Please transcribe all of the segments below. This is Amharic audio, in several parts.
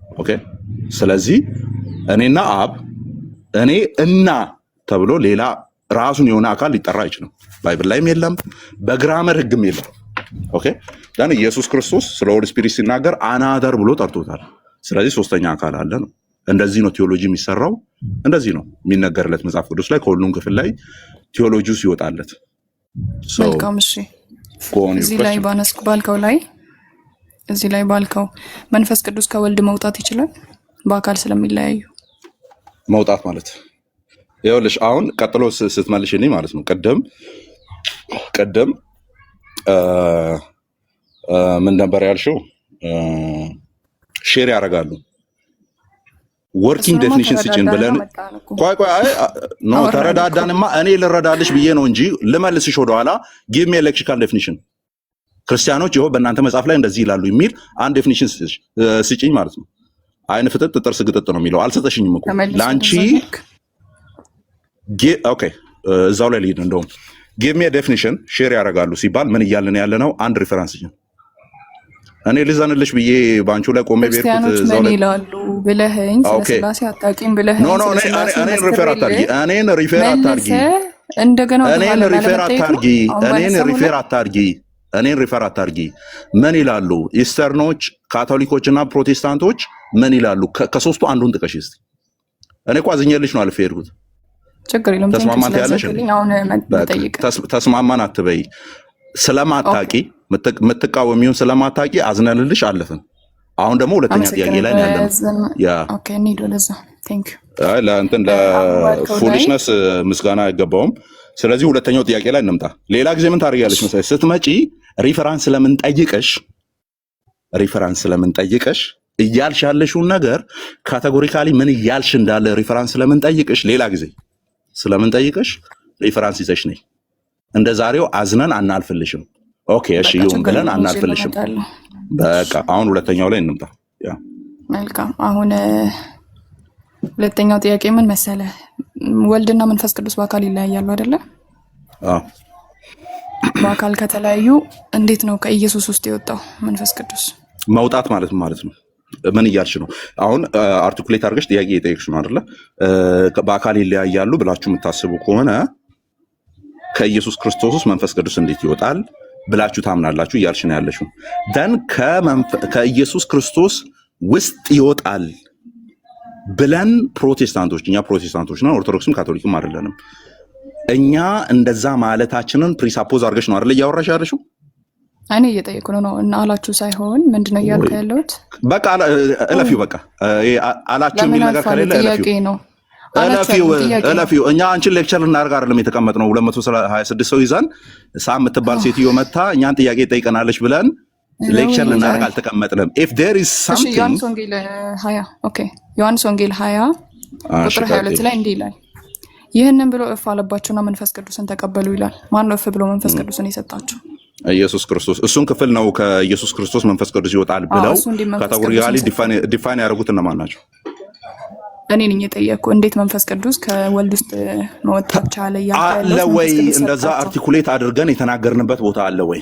ኦኬ ስለዚህ እኔና አብ እኔ እና ተብሎ ሌላ ራሱን የሆነ አካል ሊጠራ አይችልም። ባይብል ላይም የለም፣ በግራመር ህግም የለም። ኦኬ ዳን ኢየሱስ ክርስቶስ ስለ ሆሊ ስፒሪት ሲናገር አናደር ብሎ ጠርቶታል። ስለዚህ ሶስተኛ አካል አለ ነው። እንደዚህ ነው ቴዎሎጂ የሚሰራው፣ እንደዚህ ነው የሚነገርለት መጽሐፍ ቅዱስ ላይ ከሁሉም ክፍል ላይ ቴዎሎጂው ሲወጣለት። መልካም እሺ። እዚህ ላይ ባልከው መንፈስ ቅዱስ ከወልድ መውጣት ይችላል በአካል ስለሚለያዩ መውጣት ማለት ይኸውልሽ አሁን ቀጥሎ ስትመልሽልኝ ማለት ነው ቀደም ምን ነበር ያልሽው? ሼር ያደርጋሉ ወርኪንግ ዴፊኒሽን ስጭን ብለን ቆይ ኖ ተረዳዳንማ። እኔ ልረዳልሽ ብዬ ነው እንጂ ልመልስሽ ወደኋላ። ጊቭ ሚ ሌክሲካል ዴፊኒሽን ክርስቲያኖች ይኸው በእናንተ መጽሐፍ ላይ እንደዚህ ይላሉ የሚል አንድ ዴፊኒሽን ስጭኝ ማለት ነው። አይን ፍጥጥ ጥርስ ግጥጥ ነው የሚለው አልሰጠሽኝም እኮ ለአንቺ። ኦኬ እዛው ላይ ልሂድ። እንደውም ጊቭ ሚ ዴፊኒሽን ሼር ያደርጋሉ ሲባል ምን እያልን ያለ ነው? አንድ ሪፈረንስ እኔ ልዘንልሽ ብዬ ባንቹ ላይ ቆሜ ቤርኩት እዛው ላይ ይላሉ ብለህኝ ስለስላሴ አጣቂም ብለህኝ ኖ እኔን ሪፈር አታርጊ እንደገና እኔን ሪፈር አታርጊ። ምን ይላሉ ኢስተርኖች፣ ካቶሊኮች እና ፕሮቴስታንቶች ምን ይላሉ? ከሶስቱ አንዱን ጥቀሽ እስቲ። እኔ እኮ አዝኜልሽ ነው አልፌ ሄድኩት። ችግር የለም ተስማማን ያለሽ ተስማማን አትበይ። ስለማታቂ የምትቃወሚውን ስለማታቂ አዝነንልሽ አለፍን። አሁን ደግሞ ሁለተኛ ጥያቄ ላይ ነው ያለነው። ኦኬ እንሂድ ወደዛ። ቴንክ ዩ ለእንትን ለፉሊሽነስ ምስጋና አይገባውም። ስለዚህ ሁለተኛው ጥያቄ ላይ እንምጣ። ሌላ ጊዜ ምን ታደርጊያለሽ መሰለሽ? ስትመጪ ሪፈራንስ ስለምንጠይቅሽ እያልሽ ያለሽውን ነገር ካቴጎሪካሊ ምን እያልሽ እንዳለ ሪፈራንስ ስለምንጠይቅሽ ሌላ ጊዜ ስለምንጠይቅሽ ሪፈራንስ ይዘሽ ነይ። እንደ ዛሬው አዝነን አናልፍልሽም። ኦኬ እሺ ይሁን ብለን አናልፍልሽም። በቃ አሁን ሁለተኛው ላይ እንምጣ። መልካም አሁን ሁለተኛው ጥያቄ ምን መሰለ? ወልድና መንፈስ ቅዱስ በአካል ይለያያሉ አይደለ? አዎ። በአካል ከተለያዩ እንዴት ነው ከኢየሱስ ውስጥ የወጣው መንፈስ ቅዱስ? መውጣት ማለት ነው። ምን እያልሽ ነው? አሁን አርቲኩሌት አድርገሽ ጥያቄ እየጠየቅሽ ነው አይደለ? በአካል ይለያያሉ ብላችሁ የምታስቡ ከሆነ ከኢየሱስ ክርስቶስ ውስጥ መንፈስ ቅዱስ እንዴት ይወጣል ብላችሁ ታምናላችሁ እያልሽ ነው ያለሽው። ደን ከኢየሱስ ክርስቶስ ውስጥ ይወጣል ብለን እኛ ፕሮቴስታንቶች ነን፣ ኦርቶዶክስም ካቶሊክም አይደለንም። እኛ እንደዛ ማለታችንን ፕሪሳፖዝ አድርገሽ ነው አይደል እያወራሽ ያለሽው? እኔ እየጠየኩ ነው እና አላችሁ ሳይሆን ምንድነው እያልኩ ያለሁት? በቃ እለፊው። በቃ አላችሁ የሚል ነገር ከሌለ እለፊው። እኛ አንቺን ሌክቸር ልናደርግ አይደለም የተቀመጥነው። 226 ሰው ይዘን ሳም የምትባል ሴትዮ መታ እኛን ጥያቄ ጠይቀናለች ብለን ሌክቸር ልናደርግ አልተቀመጥንም። if there is something ዮሐንስ ወንጌል 20 ኦኬ ዮሐንስ ወንጌል 20 ቁጥር 22 ላይ እንዲህ ይላል፣ ይህንን ብሎ እፍ አለባቸውና መንፈስ ቅዱስን ተቀበሉ ይላል። ማን ነው እፍ ብሎ መንፈስ ቅዱስን የሰጣቸው? ኢየሱስ ክርስቶስ። እሱን ክፍል ነው ከኢየሱስ ክርስቶስ መንፈስ ቅዱስ ይወጣል ብለው ካቴጎሪካሊ ዲፋይን ያደረጉት እነማን ናቸው? እኔ ነኝ የጠየቅኩ። እንዴት መንፈስ ቅዱስ ከወልድ ውስጥ መውጣት ቻለ? አለ ወይ እንደዛ አርቲኩሌት አድርገን የተናገርንበት ቦታ አለ ወይ?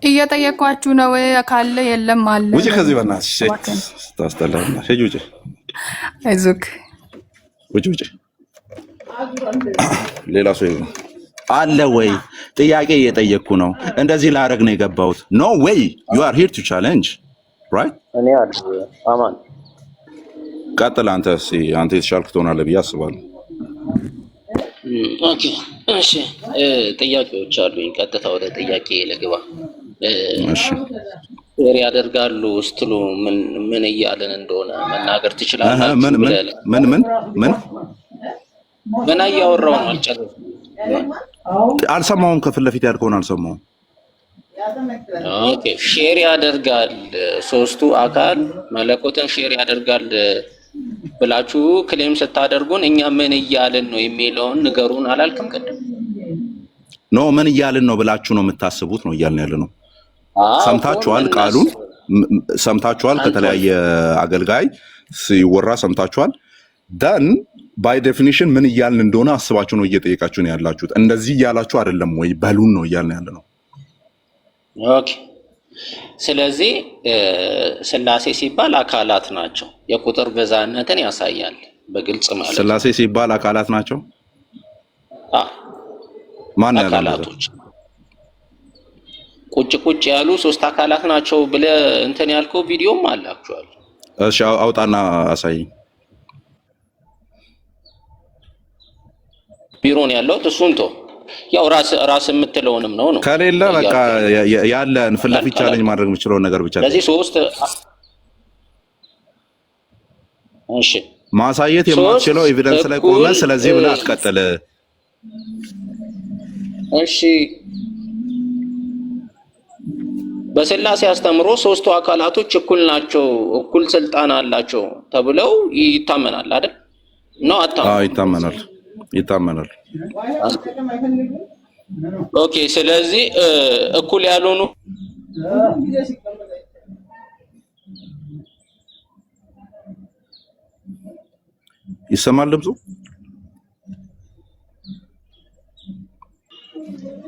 እየጠየኳችሁ ነው። ካለ የለም አለ። ውጪ ከዚህ በእናትሽ ታስተላልፍና ሂጂ ውጪ። አይዞክ ውጪ። ሌላ ሰው ይሁን አለ ወይ? ጥያቄ እየጠየቅኩ ነው። እንደዚህ ላደርግ ነው የገባሁት። ኖ ዌይ ዩ አር ሂር ቱ ቻሌንጅ ራይት። እኔ አለ አማን ቀጥል። አንተ የተሻልክ ትሆናለህ ብዬ አስባለሁ። ኦኬ እሺ፣ ጥያቄዎች አሉኝ። ቀጥታ ወደ ጥያቄ ልግባ። እሺ ያደርጋሉ ስትሉ ምን እያለን እንደሆነ መናገር ትችላላችሁ? ምን እያወራሁ ነው? አልሰማሁም። ከፊት ለፊት ያልከውን አልሰማሁም። ኦኬ ሼር ያደርጋል፣ ሶስቱ አካል መለኮትን ሼር ያደርጋል ብላችሁ ክሌም ስታደርጉን እኛ ምን እያልን ነው የሚለውን ንገሩን አላልክም? ቅድም ኖ ምን እያልን ነው ብላችሁ ነው የምታስቡት ነው እያልን ያለ ነው። ሰምታችኋል፣ ቃሉን ሰምታችኋል፣ ከተለያየ አገልጋይ ሲወራ ሰምታችኋል። ደን ባይ ዴፊኒሽን ምን እያልን እንደሆነ አስባችሁ ነው እየጠየቃችሁ ነው ያላችሁት። እንደዚህ እያላችሁ አይደለም ወይ በሉን ነው እያልን ያለ ነው። ኦኬ ስለዚህ ስላሴ ሲባል አካላት ናቸው። የቁጥር ብዛነትን ያሳያል በግልጽ ማለት ነው። ስላሴ ሲባል አካላት ናቸው። ማን ያለው አካላቶች ቁጭ ያሉ ሶስት አካላት ናቸው ብለህ እንትን ያልከው ቪዲዮም አላችኋል። እሺ አውጣና አሳይኝ። ቢሮን ያለው እሱን ተው። ያው ራስ የምትለውንም ነው ከሌለ በቃ ያለን ፊት ለፊት ቻሌንጅ ማድረግ የምችለውን ነገር ብቻ ስለዚህ ሶስት እሺ ማሳየት የማትችለው ኤቪደንስ ላይ ቆመ ስለዚህ ብለህ አትቀጥል። እሺ በስላሴ አስተምሮ ሶስቱ አካላቶች እኩል ናቸው፣ እኩል ስልጣን አላቸው ተብለው ይታመናል አይደል? ነው ይታመናል። ኦኬ ስለዚህ እኩል ያልሆኑ ይሰማል ድምፁ?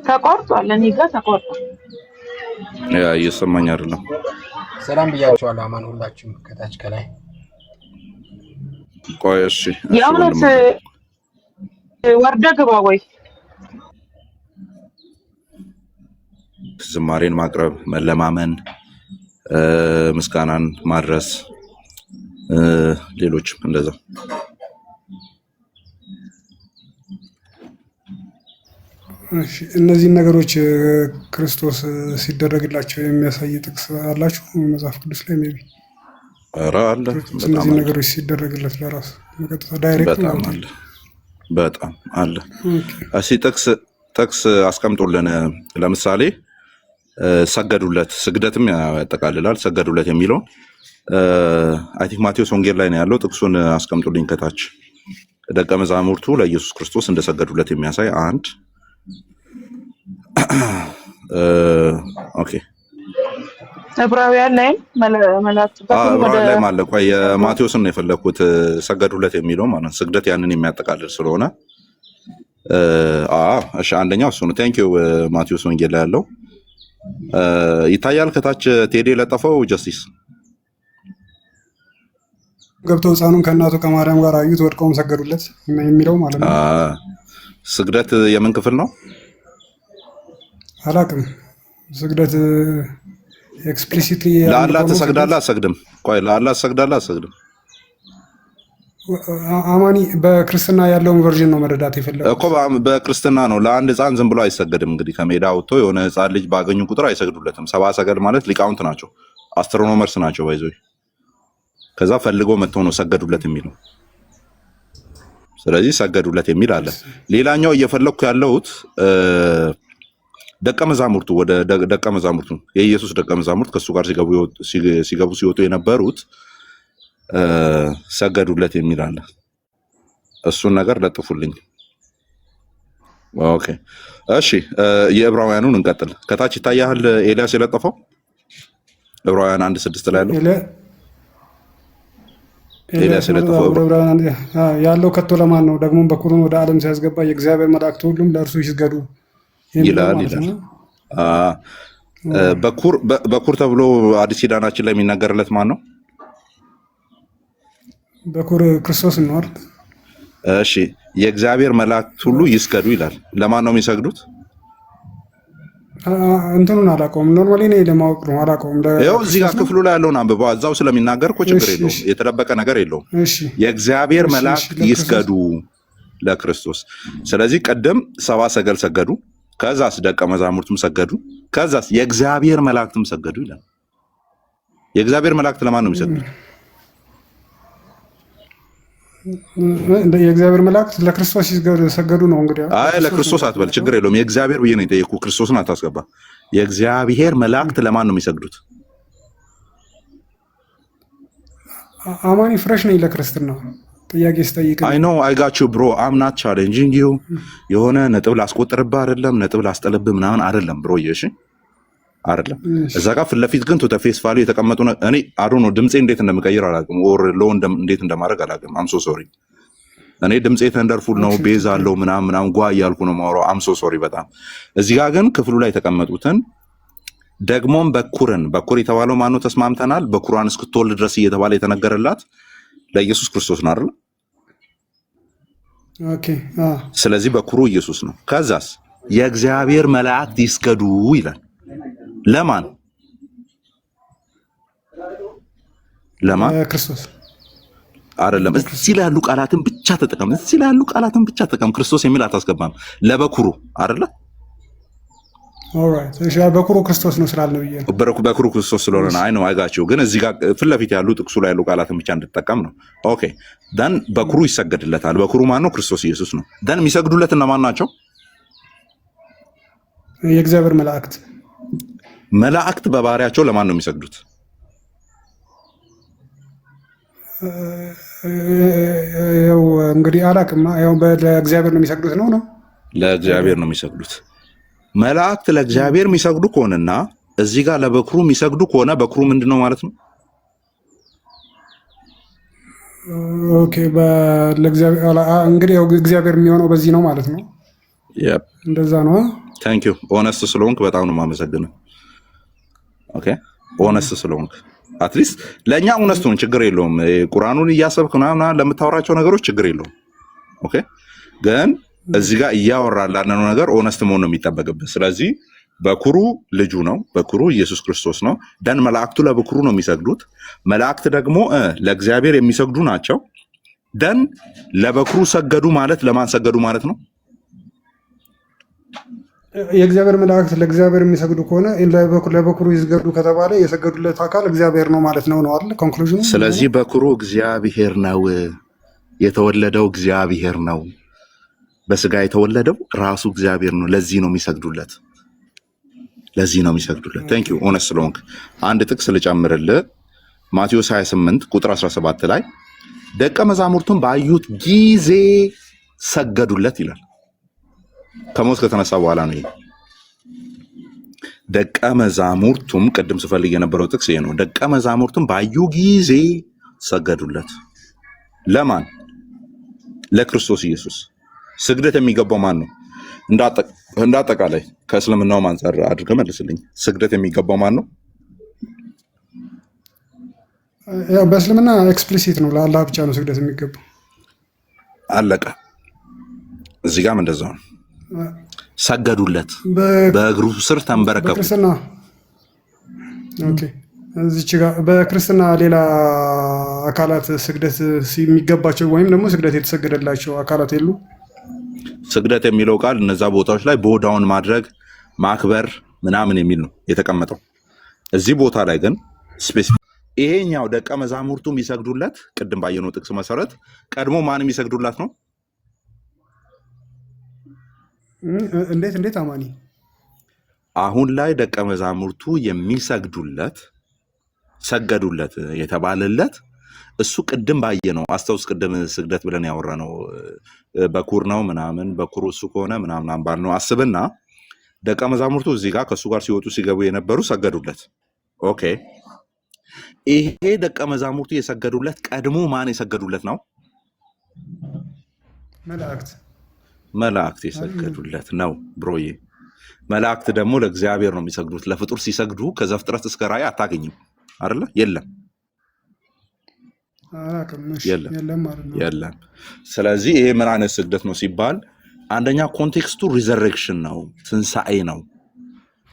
ተቆርጧል። እኔ ጋር ተቆርጧል። ያ እየሰማኝ አይደለም። ሰላም ብያችኋለሁ። አማን ሁላችሁም ከታች ከላይ። ቆይ እሺ የእውነት ወርደ ግባ ወይ ዝማሬን ማቅረብ፣ መለማመን፣ ምስጋናን ማድረስ፣ ሌሎችም እንደዛ። እነዚህ ነገሮች ክርስቶስ ሲደረግላቸው የሚያሳይ ጥቅስ አላችሁ መጽሐፍ ቅዱስ ላይ? ሜቢ ኧረ አለ። እነዚህ ነገሮች ሲደረግለት ለራሱ በቀጥታ ዳይሬክት በጣም አለ። እሺ ጥቅስ አስቀምጦልን ለምሳሌ ሰገዱለት፣ ስግደትም ያጠቃልላል። ሰገዱለት የሚለው አይ ቲንክ ማቴዎስ ወንጌል ላይ ነው ያለው። ጥቅሱን አስቀምጦልኝ ከታች ደቀ መዛሙርቱ ለኢየሱስ ክርስቶስ እንደሰገዱለት የሚያሳይ አንድ ኦኬ ዕብራውያን ላይ መላእክት ላይ ማለት ቆይ የማቴዎስን ነው የፈለኩት። ሰገዱለት የሚለው ማለት ስግደት ያንን የሚያጠቃልል ስለሆነ እሺ አንደኛው እሱ ነው። ቴንክ ዩ ማቴዎስ ወንጌል ላይ ያለው ይታያል። ከታች ቴዲ ለጠፈው ጀስቲስ ገብተው ሕፃኑን ከእናቱ ከማርያም ጋር አዩት፣ ወድቀውም ሰገዱለት የሚለው ማለት ነው። ስግደት የምን ክፍል ነው አላውቅም። ስግደት ኤክስፕሊሲትሊ ለአላህ ትሰግዳለህ አትሰግድም? ቆይ ለአላህ ትሰግዳለህ አትሰግድም? አማኒ በክርስትና ያለውን ቨርዥን ነው መረዳት የፈለገው እኮ። በክርስትና ነው ለአንድ ሕፃን ዝም ብሎ አይሰገድም። እንግዲህ ከሜዳ ወጥቶ የሆነ ሕፃን ልጅ ባገኙ ቁጥር አይሰግዱለትም። ሰባ ሰገድ ማለት ሊቃውንት ናቸው፣ አስትሮኖመርስ ናቸው ባይዞ። ከዛ ፈልጎ መጥቶ ነው ሰገዱለት የሚለው። ስለዚህ ሰገዱለት የሚል አለ። ሌላኛው እየፈለኩ ያለሁት ደቀ መዛሙርቱ ወደ ደቀ መዛሙርቱ የኢየሱስ ደቀ መዛሙርት ከሱ ጋር ሲገቡ ሲወጡ የነበሩት ሰገዱለት የሚል አለ። እሱን ነገር ለጥፉልኝ። ኦኬ እሺ የዕብራውያኑን እንቀጥል። ከታች ይታያል ኤልያስ የለጠፈው ዕብራውያን 1:6 ላይ ያለው ኤልያስ የለጠፈው ያለው ከቶ ለማን ነው? ደግሞ በኩሩን ወደ ዓለም ሲያስገባ የእግዚአብሔር መላእክት ሁሉም ለእርሱ ይስገዱ ይላል። በኩር ተብሎ አዲስ ኪዳናችን ላይ የሚናገርለት ማን ነው? በኩር ክርስቶስ ነው አይደል? እሺ የእግዚአብሔር መላእክት ሁሉ ይስገዱ ይላል። ለማን ነው የሚሰግዱት? እንትኑን አላውቀውም። ኖርማሊ ነው ለማወቅ ነው አላውቀውም። ያው እዚህ ጋር ክፍሉ ላይ ያለውን አንብበው እዛው ስለሚናገር እኮ ችግር የለውም። የተደበቀ ነገር የለውም። የእግዚአብሔር መላእክት ይስገዱ ለክርስቶስ። ስለዚህ ቀደም ሰባ ሰገል ሰገዱ፣ ከዛስ ደቀ መዛሙርቱም ሰገዱ፣ ከዛስ የእግዚአብሔር መላእክትም ሰገዱ ይላል። የእግዚአብሔር መላእክት ለማን ነው የሚሰግዱት? የእግዚአብሔር መላእክት ለክርስቶስ ሰገዱ ነው። እንግዲህ አይ ለክርስቶስ አትበል፣ ችግር የለውም። የእግዚአብሔር ብዬ ነው የጠየኩህ፣ ክርስቶስን አታስገባ። የእግዚአብሔር መላእክት ለማን ነው የሚሰግዱት? አማኒ ፍሬሽ ነኝ ለክርስትና ጥያቄ ስጠይቅ አይ ኖ አይ ጋት ዩ ብሮ አም ናት ቻሌንጂንግ ዩ። የሆነ ነጥብ ላስቆጥርብህ አይደለም፣ ነጥብ ላስጠለብህ ምናምን አይደለም ብሮ። እሺ አይደለም እዛ ጋር ፊት ለፊት ግን ቱ ዘ ፌስ ቫልዩ የተቀመጡ እኔ አዶ ነው ድምጼ እንዴት እንደምቀይር አላውቅም፣ ኦር ሎ እንዴት እንደማድረግ አላውቅም። አም ሶ ሶሪ። እኔ ድምጼ ተንደርፉል ነው፣ ቤዝ አለው ምናምን ጓ እያልኩ ነው የማወራው። አም ሶ ሶሪ በጣም። እዚህ ጋር ግን ክፍሉ ላይ የተቀመጡትን ደግሞም በኩር የተባለው ማነው? ተስማምተናል። በኩሯን እስክትወልድ ድረስ እየተባለ የተነገረላት ለኢየሱስ ክርስቶስ ነው አይደል? ኦኬ። ስለዚህ በኩሩ ኢየሱስ ነው። ከዛስ የእግዚአብሔር መላእክት ይስገዱ ይላል። ለማን? ክርስቶስ አይደለም። እዚህ ላይ ያሉ ቃላትን ብቻ ተጠቀም። ክርስቶስ የሚል አታስገባም። ለበኩሩ አይደለ? ኦልራይት። እሺ፣ በኩሩ ክርስቶስ ነው ስላልነው ብዬ ነው። በኩሩ ክርስቶስ ስለሆነ ነው። አይ ነው አይጋቸው። ግን እዚህ ጋር ፊት ለፊት ያሉ ጥቅሱ ላይ ያሉ ቃላትን ብቻ እንድትጠቀም ነው። ኦኬ። ደን በኩሩ ይሰገድለታል። በኩሩ ማን ነው? ክርስቶስ ኢየሱስ ነው። ደን የሚሰግዱለት እነማን ናቸው? የእግዚአብሔር መላእክት። መላእክት በባህሪያቸው ለማን ነው የሚሰግዱት? ያው እንግዲህ አላቅም። ያው ለእግዚአብሔር ነው የሚሰግዱት ነው። ለእግዚአብሔር ነው የሚሰግዱት። መላእክት ለእግዚአብሔር የሚሰግዱ ከሆነና እዚህ ጋር ለበኩሩ የሚሰግዱ ከሆነ በኩሩ ምንድነው ማለት ነው? ኦኬ። ለእግዚአብሔር እንግዲህ ያው እግዚአብሔር የሚሆነው በዚህ ነው ማለት ነው። እንደዛ ነው። ታንክ ዩ ኦነስት ስለሆንክ በጣም ነው የማመሰግነው። ኦኬ ኦነስት ስለሆንክ አትሊስት ለእኛ ኦነስቱን ችግር የለውም። ቁርአኑን እያሰብክ ምናምን ለምታወራቸው ነገሮች ችግር የለውም። ኦኬ ግን እዚህ ጋር እያወራላነው ነገር ኦነስት መሆን ነው የሚጠበቅብህ። ስለዚህ በኩሩ ልጁ ነው። በኩሩ ኢየሱስ ክርስቶስ ነው። ደን መላእክቱ ለበኩሩ ነው የሚሰግዱት። መላእክት ደግሞ ለእግዚአብሔር የሚሰግዱ ናቸው። ደን ለበኩሩ ሰገዱ ማለት ለማን ሰገዱ ማለት ነው? የእግዚአብሔር መላእክት ለእግዚአብሔር የሚሰግዱ ከሆነ ለበኩሩ ይስገዱ ከተባለ የሰገዱለት አካል እግዚአብሔር ነው ማለት ነው አይደል? ኮንክሉዥኑ። ስለዚህ በኩሩ እግዚአብሔር ነው። የተወለደው እግዚአብሔር ነው። በስጋ የተወለደው ራሱ እግዚአብሔር ነው። ለዚህ ነው የሚሰግዱለት። ታንክ ዩ ኦነስት ስለሆንክ። አንድ ጥቅስ ልጨምርልህ። ማቴዎስ 28 ቁጥር 17 ላይ ደቀ መዛሙርቱን ባዩት ጊዜ ሰገዱለት ይላል። ከሞት ከተነሳ በኋላ ነው። ደቀ መዛሙርቱም ቅድም ስፈልግ የነበረው ጥቅስ ይሄ ነው። ደቀ መዛሙርቱም ባዩ ጊዜ ሰገዱለት። ለማን? ለክርስቶስ ኢየሱስ። ስግደት የሚገባው ማን ነው? እንዳጠቃላይ ከእስልምናው አንፃር አድርገህ መልስልኝ። ስግደት የሚገባው ማን ነው? በእስልምና ኤክስፕሊሲት ነው። ለአላህ ብቻ ነው ስግደት የሚገባው። አለቀ። እዚህ ጋርም እንደዛው ነው። ሰገዱለት፣ በእግሩ ስር ተንበረከኩ። እዚች ጋር በክርስትና ሌላ አካላት ስግደት የሚገባቸው ወይም ደግሞ ስግደት የተሰገደላቸው አካላት የሉ። ስግደት የሚለው ቃል እነዛ ቦታዎች ላይ ቦታውን ማድረግ ማክበር ምናምን የሚል ነው የተቀመጠው። እዚህ ቦታ ላይ ግን ስፔሲፊክ ይሄኛው ደቀ መዛሙርቱ የሚሰግዱለት ቅድም ባየነው ጥቅስ መሰረት ቀድሞ ማን የሚሰግዱላት ነው? እንዴት አማኒ? አሁን ላይ ደቀ መዛሙርቱ የሚሰግዱለት ሰገዱለት የተባለለት እሱ ቅድም ባየነው አስተውስ። ቅድም ስግደት ብለን ያወራነው በኩር ነው ምናምን በኩሩ እሱ ከሆነ ምናምን አንባል ነው አስብና ደቀ መዛሙርቱ እዚህ ጋር ከእሱ ጋር ሲወጡ ሲገቡ የነበሩ ሰገዱለት። ኦኬ ይሄ ደቀ መዛሙርቱ የሰገዱለት ቀድሞ ማን የሰገዱለት ነው? መላእክት የሰገዱለት ነው ብሮዬ። መላእክት ደግሞ ለእግዚአብሔር ነው የሚሰግዱት። ለፍጡር ሲሰግዱ ከዘፍጥረት እስከ ራእይ አታገኝም አይደለ? የለም። ስለዚህ ይሄ ምን አይነት ስግደት ነው ሲባል አንደኛ ኮንቴክስቱ ሪዘሬክሽን ነው፣ ትንሣኤ ነው።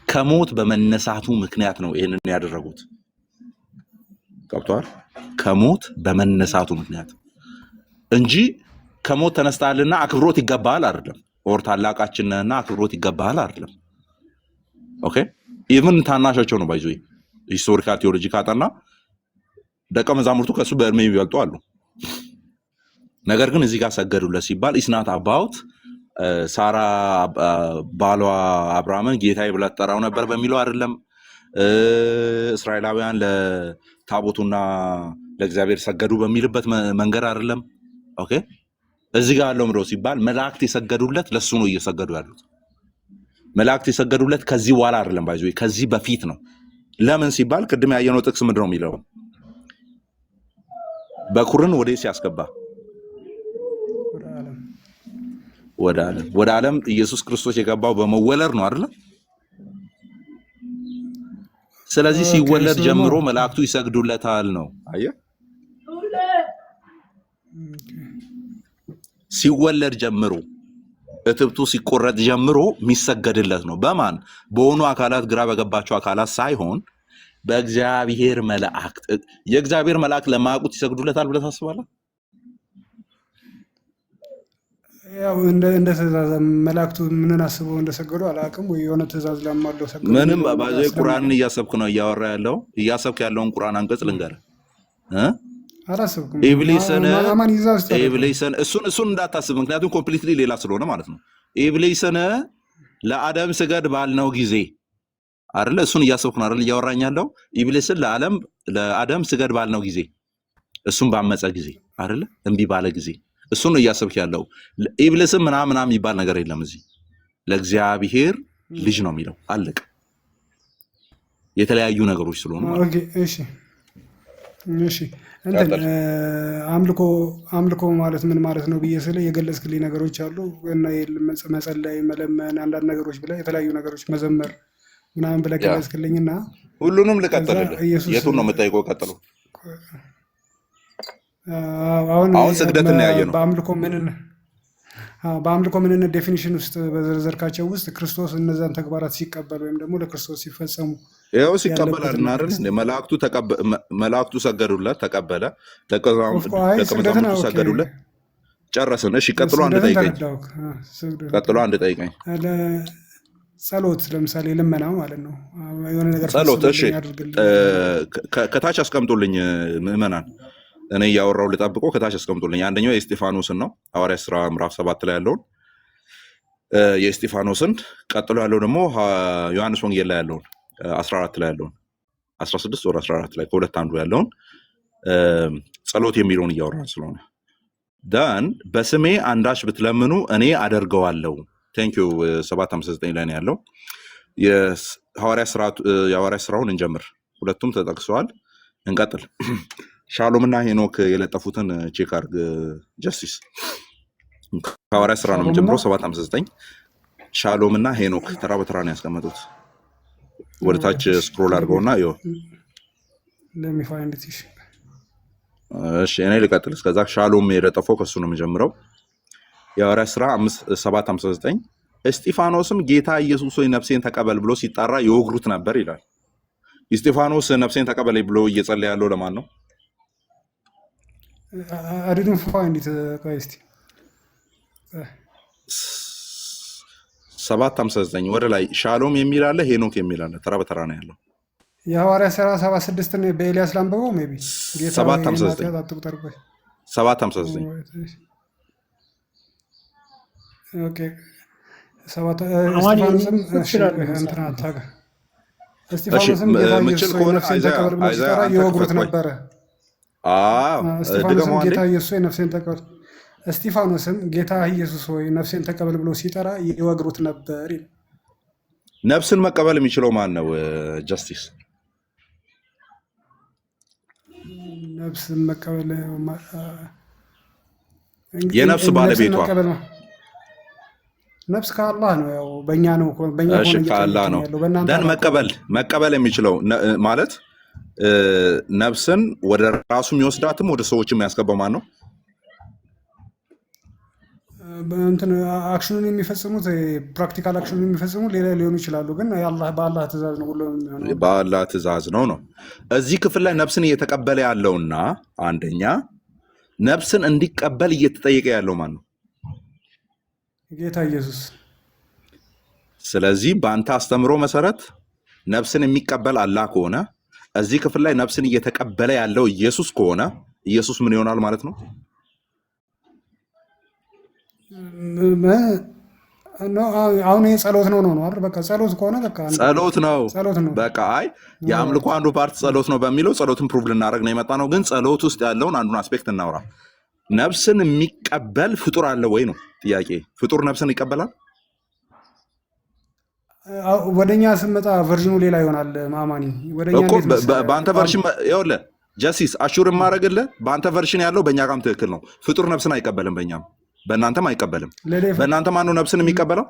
ከሞት በመነሳቱ ምክንያት ነው ይሄንን ያደረጉት። ገብቷል? ከሞት በመነሳቱ ምክንያት እንጂ ከሞት ተነስተሃልና አክብሮት ይገባሃል አይደለም። ኦር ታላቃችን ነህና አክብሮት ይገባሃል አይደለም። ኦኬ ኢቭን ታናሻቸው ነው ባይዞ ሂስቶሪካል ቴዎሎጂ ካጠና ደቀ መዛሙርቱ ከሱ በእድሜ የሚበልጡ አሉ። ነገር ግን እዚህ ጋር ሰገዱለት ሲባል ኢስናት አባውት ሳራ ባሏ አብርሃምን ጌታዬ ብላ ትጠራው ነበር በሚለው አይደለም። እስራኤላውያን ለታቦቱና ለእግዚአብሔር ሰገዱ በሚልበት መንገድ አይደለም። ኦኬ እዚህ ጋር ያለው ምንድነው ሲባል መላእክት የሰገዱለት ለሱ ነው እየሰገዱ ያሉት። መላእክት የሰገዱለት ከዚህ በኋላ አይደለም ባይዞ ከዚህ በፊት ነው። ለምን ሲባል ቅድም ያየነው ጥቅስ ምንድነው የሚለው በኩርን ወደ ሲያስገባ ወደ ዓለም ኢየሱስ ክርስቶስ የገባው በመወለድ ነው አይደል? ስለዚህ ሲወለድ ጀምሮ መላእክቱ ይሰግዱለታል ነው። አየህ፣ ሲወለድ ጀምሮ እትብቱ ሲቆረጥ ጀምሮ የሚሰገድለት ነው። በማን? በሆኑ አካላት፣ ግራ በገባቸው አካላት ሳይሆን በእግዚአብሔር መላእክት። የእግዚአብሔር መላእክት ለማያውቁት ይሰግዱለታል ብለህ ታስባለህ? ያው እንደ ትእዛዝ መላእክቱ ምንን አስበው እንደሰገዱ አላውቅም። ወይ የሆነ ትእዛዝ ለማለው ሰገዱ። ምንም ባዜ ቁርአንን እያሰብክ ነው እያወራ ያለው። እያሰብክ ያለውን ቁርአን አንቀጽ ልንገርህ እ አላሰብኩም። ኢብሊስን እሱን እንዳታስብ፣ ምክንያቱም ኮምፕሊትሊ ሌላ ስለሆነ ማለት ነው። ኢብሊስን ለአደም ስገድ ባልነው ጊዜ አይደለ? እሱን እያሰብክ ነው አይደል እያወራኝ ያለው። ኢብሊስን ለአደም ስገድ ባልነው ጊዜ፣ እሱን ባመፀ ጊዜ አይደለ? እምቢ ባለ ጊዜ እሱን ነው እያሰብክ ያለው። ኢብሊስን ምናምን የሚባል ነገር የለም እዚህ። ለእግዚአብሔር ልጅ ነው የሚለው አለቀ። የተለያዩ ነገሮች ስለሆኑ ማለት ነው። እሺ እንትን አምልኮ ማለት ምን ማለት ነው ብዬ ስለ የገለጽክልኝ ነገሮች አሉ እና መጸለይ፣ መለመን፣ አንዳንድ ነገሮች ብለህ የተለያዩ ነገሮች መዘመር ምናምን ብለህ ገለጽክልኝና ሁሉንም ልቀጥልልህ። የቱን ነው የምጠይቀው? ቀጥሎ አሁን ስግደትን ያየ ነው። በአምልኮ ምንነት ዴፊኒሽን ውስጥ በዘርዘርካቸው ውስጥ ክርስቶስ እነዛን ተግባራት ሲቀበል ወይም ደግሞ ለክርስቶስ ሲፈጸሙ ይኸው ሲቀበል አይደል? መላእክቱ ሰገዱለት፣ ተቀበለ። ደቀ መዛሙርቱ ሰገዱለት፣ ጨረስን። እሺ ቀጥሎ አንድ ጠይቀኝ። ጸሎት ለምሳሌ ልመና ማለት ነው። የሆነ ነገር ጸሎት። እሺ ከታች አስቀምጡልኝ ምዕመናን፣ እኔ እያወራሁ ልጠብቆ ከታች አስቀምጡልኝ። አንደኛው የእስጢፋኖስን ነው፣ ሐዋርያት ሥራ ምዕራፍ 7 ላይ ያለውን የእስጢፋኖስን። ቀጥሎ ያለው ደግሞ ዮሐንስ ወንጌል ላይ ያለውን 14 ላይ ያለውን 16 ወር 14 ላይ ከሁለት አንዱ ያለውን ጸሎት የሚለውን እያወራን ስለሆነ ዳን በስሜ አንዳች ብትለምኑ እኔ አደርገዋለሁ። ቴንኪዩ 7:59 ላይ ነው ያለው። የሐዋርያት ሥራውን እንጀምር። ሁለቱም ተጠቅሰዋል። እንቀጥል። ሻሎም እና ሄኖክ የለጠፉትን ቼክ አድርግ ጀስቲስ። ከሐዋርያት ሥራ ነው የምንጀምረው 7:59። ሻሎም እና ሄኖክ ተራ በተራ ነው ያስቀመጡት። ወደ ታች ስክሮል አድርገውና እሺ እኔ ልቀጥል። እስከዛ ሻሎም የለጠፈው ከሱ ነው የምጀምረው። የሐዋርያት ሥራ 7:59 እስጢፋኖስም ጌታ ኢየሱስ ሆይ ነፍሴን ተቀበል ብሎ ሲጣራ ይወግሩት ነበር ይላል። እስጢፋኖስ ነፍሴን ተቀበል ብሎ እየጸለየ ያለው ለማን ነው? አሪዱን ፋይንድ 7:59 ወደ ላይ ሻሎም የሚል አለ፣ ሄኖክ የሚል አለ። ተራ በተራ ነው ያለው። የሐዋርያት ሥራ 7:6 በኤልያስ ላንበበው ሜይ ቢ 7:59 ኦኬ። እስጢፋኖስም ጌታ ኢየሱስ ነፍሴን ተቀበል ብሎ ሲጠራ ይወግሩት ነበረ። እስጢፋኖስም ጌታ ኢየሱስ ነፍሴን ተቀበል እስጢፋኖስም ጌታ ኢየሱስ ሆይ ነፍሴን ተቀበል ብሎ ሲጠራ ይወግሩት ነበር። ነፍስን መቀበል የሚችለው ማን ነው? ጀስቲስ ነፍስን መቀበል የነፍስ ባለቤቷ ነፍስ ከአላህ ነው። ያው በእኛ ነው ከአላህ ነው። ደን መቀበል የሚችለው ማለት ነፍስን ወደ ራሱ የሚወስዳትም ወደ ሰዎችም የሚያስገባው ማን ነው? አክሽኑን የሚፈጽሙት ፕራክቲካል አክሽኑን የሚፈጽሙ ሌላ ሊሆኑ ይችላሉ፣ ግን በአላህ ትእዛዝ ነው። በአላህ ትእዛዝ ነው። እዚህ ክፍል ላይ ነፍስን እየተቀበለ ያለውና አንደኛ ነፍስን እንዲቀበል እየተጠየቀ ያለው ማን ነው? ጌታ ኢየሱስ። ስለዚህ በአንተ አስተምሮ መሰረት ነፍስን የሚቀበል አላህ ከሆነ እዚህ ክፍል ላይ ነፍስን እየተቀበለ ያለው ኢየሱስ ከሆነ ኢየሱስ ምን ይሆናል ማለት ነው? አሁን ይሄ ጸሎት ነው አይደል? በቃ ጸሎት ከሆነ በቃ ጸሎት ነው። በቃ አይ የአምልኮ አንዱ ፓርት ጸሎት ነው በሚለው ጸሎትን ፕሩቭ ልናደርግ ነው የመጣ ነው። ግን ጸሎት ውስጥ ያለውን አንዱን አስፔክት እናውራ። ነፍስን የሚቀበል ፍጡር አለ ወይ ነው ጥያቄ። ፍጡር ነፍስን ይቀበላል? ወደኛ ስንመጣ ቨርዥኑ ሌላ ይሆናል። ማማኒ በአንተ ቨርሽን ይኸውልህ ጀስቲስ አሹር የማደርግልህ በአንተ ቨርሽን ያለው በእኛ ጋርም ትክክል ነው። ፍጡር ነፍስን አይቀበልም፣ በእኛም በእናንተም አይቀበልም። በእናንተ ማነው ነፍስን የሚቀበለው?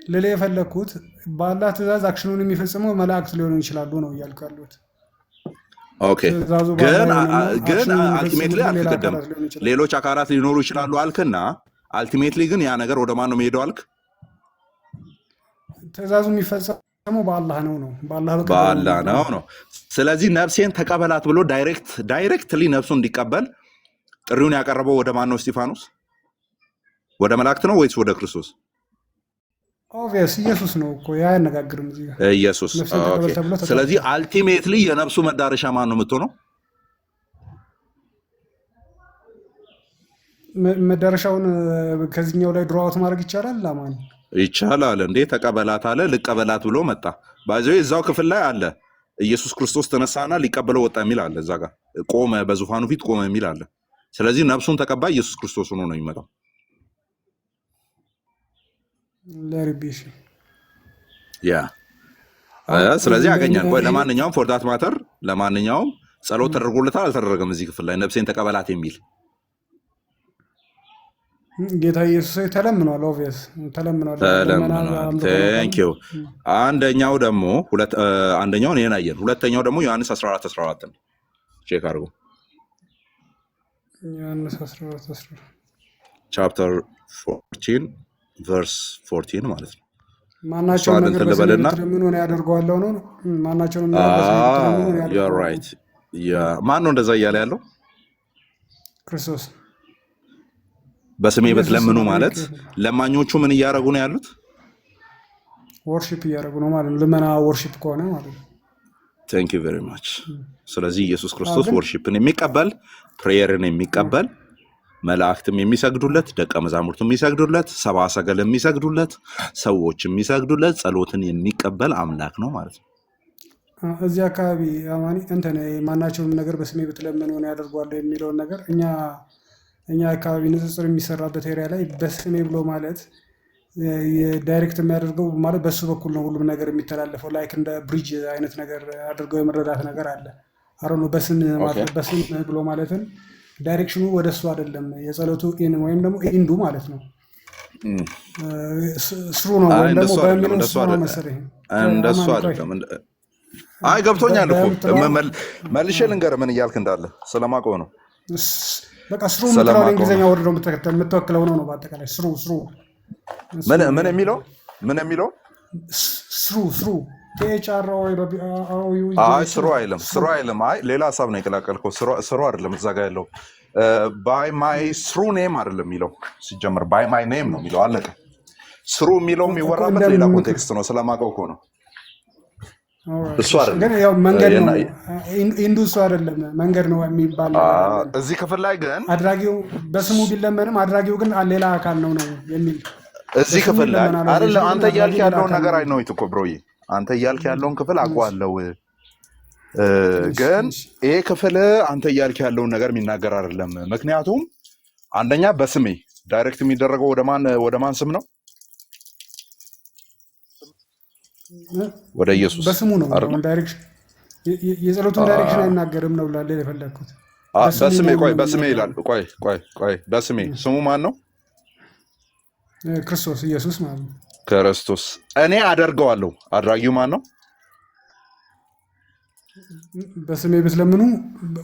ልል የፈለኩት በአላህ ትእዛዝ አክሽኑን የሚፈጽመው መላእክት ሊሆኑ ይችላሉ ነው እያልኩ ያለሁት። ኦኬ ግን አልቲሜትሊ አልተቀደም ሌሎች አካላት ሊኖሩ ይችላሉ አልክና አልቲሜትሊ ግን ያ ነገር ወደ ማን ነው የሚሄደው አልክ? ትእዛዙ የሚፈጸመው በአላህ ነው በአላህ ነው። ስለዚህ ነፍሴን ተቀበላት ብሎ ዳይሬክትሊ ነፍሱን እንዲቀበል ጥሪውን ያቀረበው ወደ ማን ነው? እስጢፋኖስ ወደ መላእክት ነው ወይስ ወደ ክርስቶስ? ኦብቪየስ ኢየሱስ ነው እኮ ያ ያነጋግርም እዚህ ጋር ኢየሱስ። ስለዚህ አልቲሜትሊ የነፍሱ መዳረሻ ማን ነው የምትሆነው? መዳረሻውን ከዚህኛው ላይ ድሮአውት ማድረግ ይቻላል። አማን ይቻላል እንዴ? ተቀበላት አለ፣ ልቀበላት ብሎ መጣ። ባይዘው እዛው ክፍል ላይ አለ ኢየሱስ ክርስቶስ ተነሳና ሊቀበለው ወጣ የሚል አለ። እዛ ጋር ቆመ፣ በዙፋኑ ፊት ቆመ የሚል አለ። ስለዚህ ነፍሱን ተቀባይ ኢየሱስ ክርስቶስ ሆኖ ነው የሚመጣው። ለርቢሽ ያ ስለዚህ ያገኛል። ቆይ ለማንኛውም ፎር ዳት ማተር ለማንኛውም ጸሎት ተደርጎለታል አልተደረገም? እዚህ ክፍል ላይ ነፍሴን ተቀበላት የሚል ጌታ ኢየሱስ ተለምኗል። ኦብቪየስ ተለምኗል። ቴንክ ዩ። አንደኛው ደግሞ አንደኛውን ይሄን አየን። ሁለተኛው ደግሞ ዮሐንስ 14:14 ነው። ቼክ አድርጉ። ዮሐንስ 14:14 ቻፕተር 14 ቨርስ 14 ማለት ነው። ማናቸው ነገር በስለምን ሆነ ያደርገዋለሁ ነው። ማናቸው ነገር በስለምን ሆነ ያደርገዋለሁ። ዩ አር ራይት። ያ ማን ነው እንደዛ እያለ ያለው? ክርስቶስ። በስሜ ብትለምኑ ማለት ለማኞቹ ምን እያደረጉ ነው ያሉት? ወርሺፕ እያደረጉ ነው ማለት ነው። ልመና ወርሺፕ ከሆነ ማለት ነው። ቴንክ ዩ ቬሪ ማች። ስለዚህ ኢየሱስ ክርስቶስ ወርሺፕን የሚቀበል ፕሬየርን የሚቀበል መላእክትም የሚሰግዱለት፣ ደቀ መዛሙርቱም የሚሰግዱለት፣ ሰብአ ሰገል የሚሰግዱለት፣ ሰዎች የሚሰግዱለት ጸሎትን የሚቀበል አምላክ ነው ማለት ነው። እዚህ አካባቢ አማኒ እንትን ማናቸውንም ነገር በስሜ ብትለምኑ ነው ያደርጓለሁ የሚለውን ነገር እኛ አካባቢ ንጽጽር የሚሰራበት ኤሪያ ላይ በስሜ ብሎ ማለት ዳይሬክት የሚያደርገው ማለት በሱ በኩል ነው ሁሉም ነገር የሚተላለፈው። ላይክ እንደ ብሪጅ አይነት ነገር አድርገው የመረዳት ነገር አለ። አሮኑ በስም ብሎ ማለትን ዳይሬክሽኑ ወደ እሱ አይደለም። የጸሎቱ ወይም ደግሞ ኢንዱ ማለት ነው። ስሩ ነው ወይም ደግሞ በሚለው ስሩ ነው መሰለኝ። እንደሱ አይደለም። አይ ገብቶኛል እኮ መልሼ ልንገርህ ምን እያልክ እንዳለ ስለማውቀው ነው። በቃ ስሩ የምትለው እንግሊዝኛ ወርድ ነው የምትወክለው ነው። በአጠቃላይ ስሩ ምን የሚለው ስሩ ስሩ አይልም። አይ ሌላ ሀሳብ ነው የቀላቀልከው። ስሩ አይደለም እዛ ጋር ያለው ባይ ማይ ስሩ ኔም አይደለም የሚለው ሲጀምር ባይ ማይ ኔም ነው የሚለው። አለቀ። ስሩ የሚለው የሚወራበት ሌላ ኮንቴክስት ነው ስለማውቀው እኮ ነው። እሱ አይደለም ግን ያው መንገድ ነው ኢንዱ እሱ አይደለም መንገድ ነው የሚባል እዚህ ክፍል ላይ ግን አድራጊው በስሙ ቢለመንም አድራጊው ግን ሌላ አካል ነው የሚል እዚህ ክፍል ላይ አይደለም። አንተ እያልክ ያለውን ነገር አይ ነው እኮ ብሮዬ፣ አንተ እያልክ ያለውን ክፍል አውቀዋለሁ። ግን ይሄ ክፍል አንተ እያልክ ያለውን ነገር የሚናገር አይደለም። ምክንያቱም አንደኛ በስሜ ዳይሬክት የሚደረገው ወደ ማን ስም ነው? ወደ ኢየሱስ በስሙ ነው። ዳይሬክሽን የጸሎቱን ዳይሬክሽን አይናገርም ነው ላለ የፈለኩት። በስሜ ይላል። ቆይ በስሜ ስሙ ማን ነው? ክርስቶስ ኢየሱስ ማለት ነው። ክርስቶስ እኔ አደርገዋለሁ። አድራጊው ማን ነው? በስሜ ብትለምኑ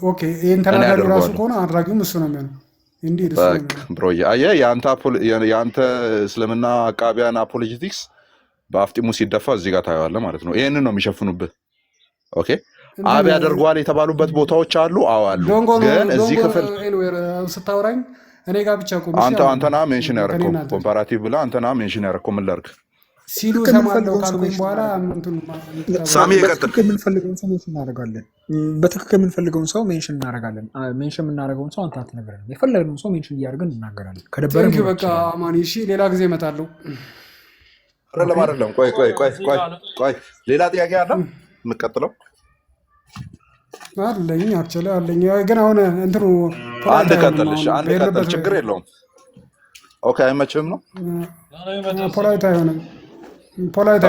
ኦኬ። ይሄን ተናጋሪው ራሱ ከሆነ አድራጊውም እሱ ነው የሚሆነው። እንዴ ብሮዬ፣ አየህ የአንተ እስልምና አቃቢያን አፖሎጂቲክስ በአፍጢሙ ሲደፋ እዚህ ጋር ታየዋለህ ማለት ነው። ይሄንን ነው የሚሸፍኑብህ። ኦኬ አብ ያደርገዋል የተባሉበት ቦታዎች አሉ። አዎ አሉ። ግን እዚህ ክፍል ስታወራኝ እኔ ጋር ብቻ ቆም። አንተና ሜንሽን ያደረከው ኮምፓራቲቭ ብለህ አንተና ሜንሽን ያደረከው ምን ላድርግ ሲሉ ሰማለው ካልኩኝ በኋላ ሳሚ ይቀጥል። የምንፈልገውን ሰው ሜንሽን እናደርጋለን። በትክክል የምንፈልገውን ሰው ሜንሽን እናደርጋለን። ሜንሽን የምናደርገውን ሰው አንተ አትነግረንም። የፈለግነውን ሰው ሜንሽን እያደረግን እናገራለን። ከደበረን በቃ አማን እሺ፣ ሌላ ጊዜ እመጣለሁ። አይደለም ቆይ ሌላ ጥያቄ አለ የምትቀጥለው አለኝ አክቹዋሊ አለኝ። ግን አሁን እንትኑ አንድ ቀጥል ችግር የለውም። ኦኬ አይመችም ነው ፖላይት አይሆንም።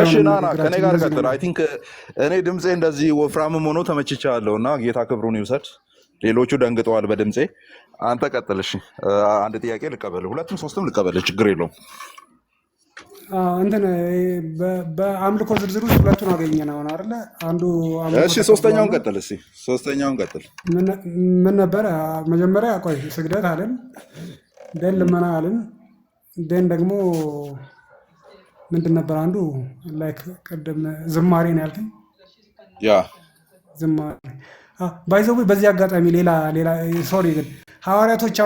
እሺ ና ከኔ ጋር ቀጥል። አይ ቲንክ እኔ ድምፄ እንደዚህ ወፍራምም ሆኖ ተመችቻለሁ እና ጌታ ክብሩን ይውሰድ። ሌሎቹ ደንግጠዋል በድምፄ። አንተ ቀጥል። እሺ አንድ ጥያቄ ልቀበል፣ ሁለትም ሶስትም ልቀበል፣ ችግር የለውም። እንትን በአምልኮ ዝርዝር ውስጥ ሁለቱን አገኘን አሁን አይደለ? አንዱ እሺ፣ ሶስተኛውን ቀጥል። እስኪ ሶስተኛውን ቀጥል። ምን ነበረ? መጀመሪያ ቆይ ስግደት አለን፣ ደን ልመና አለን፣ ደን ደግሞ ምንድን ነበር አንዱ? ላይክ ቅድም ዝማሬ ነው ያልከኝ። ያ ዝማሬ ባይዘው። በዚህ አጋጣሚ ሌላ ሶሪ ግን ሐዋርያቶች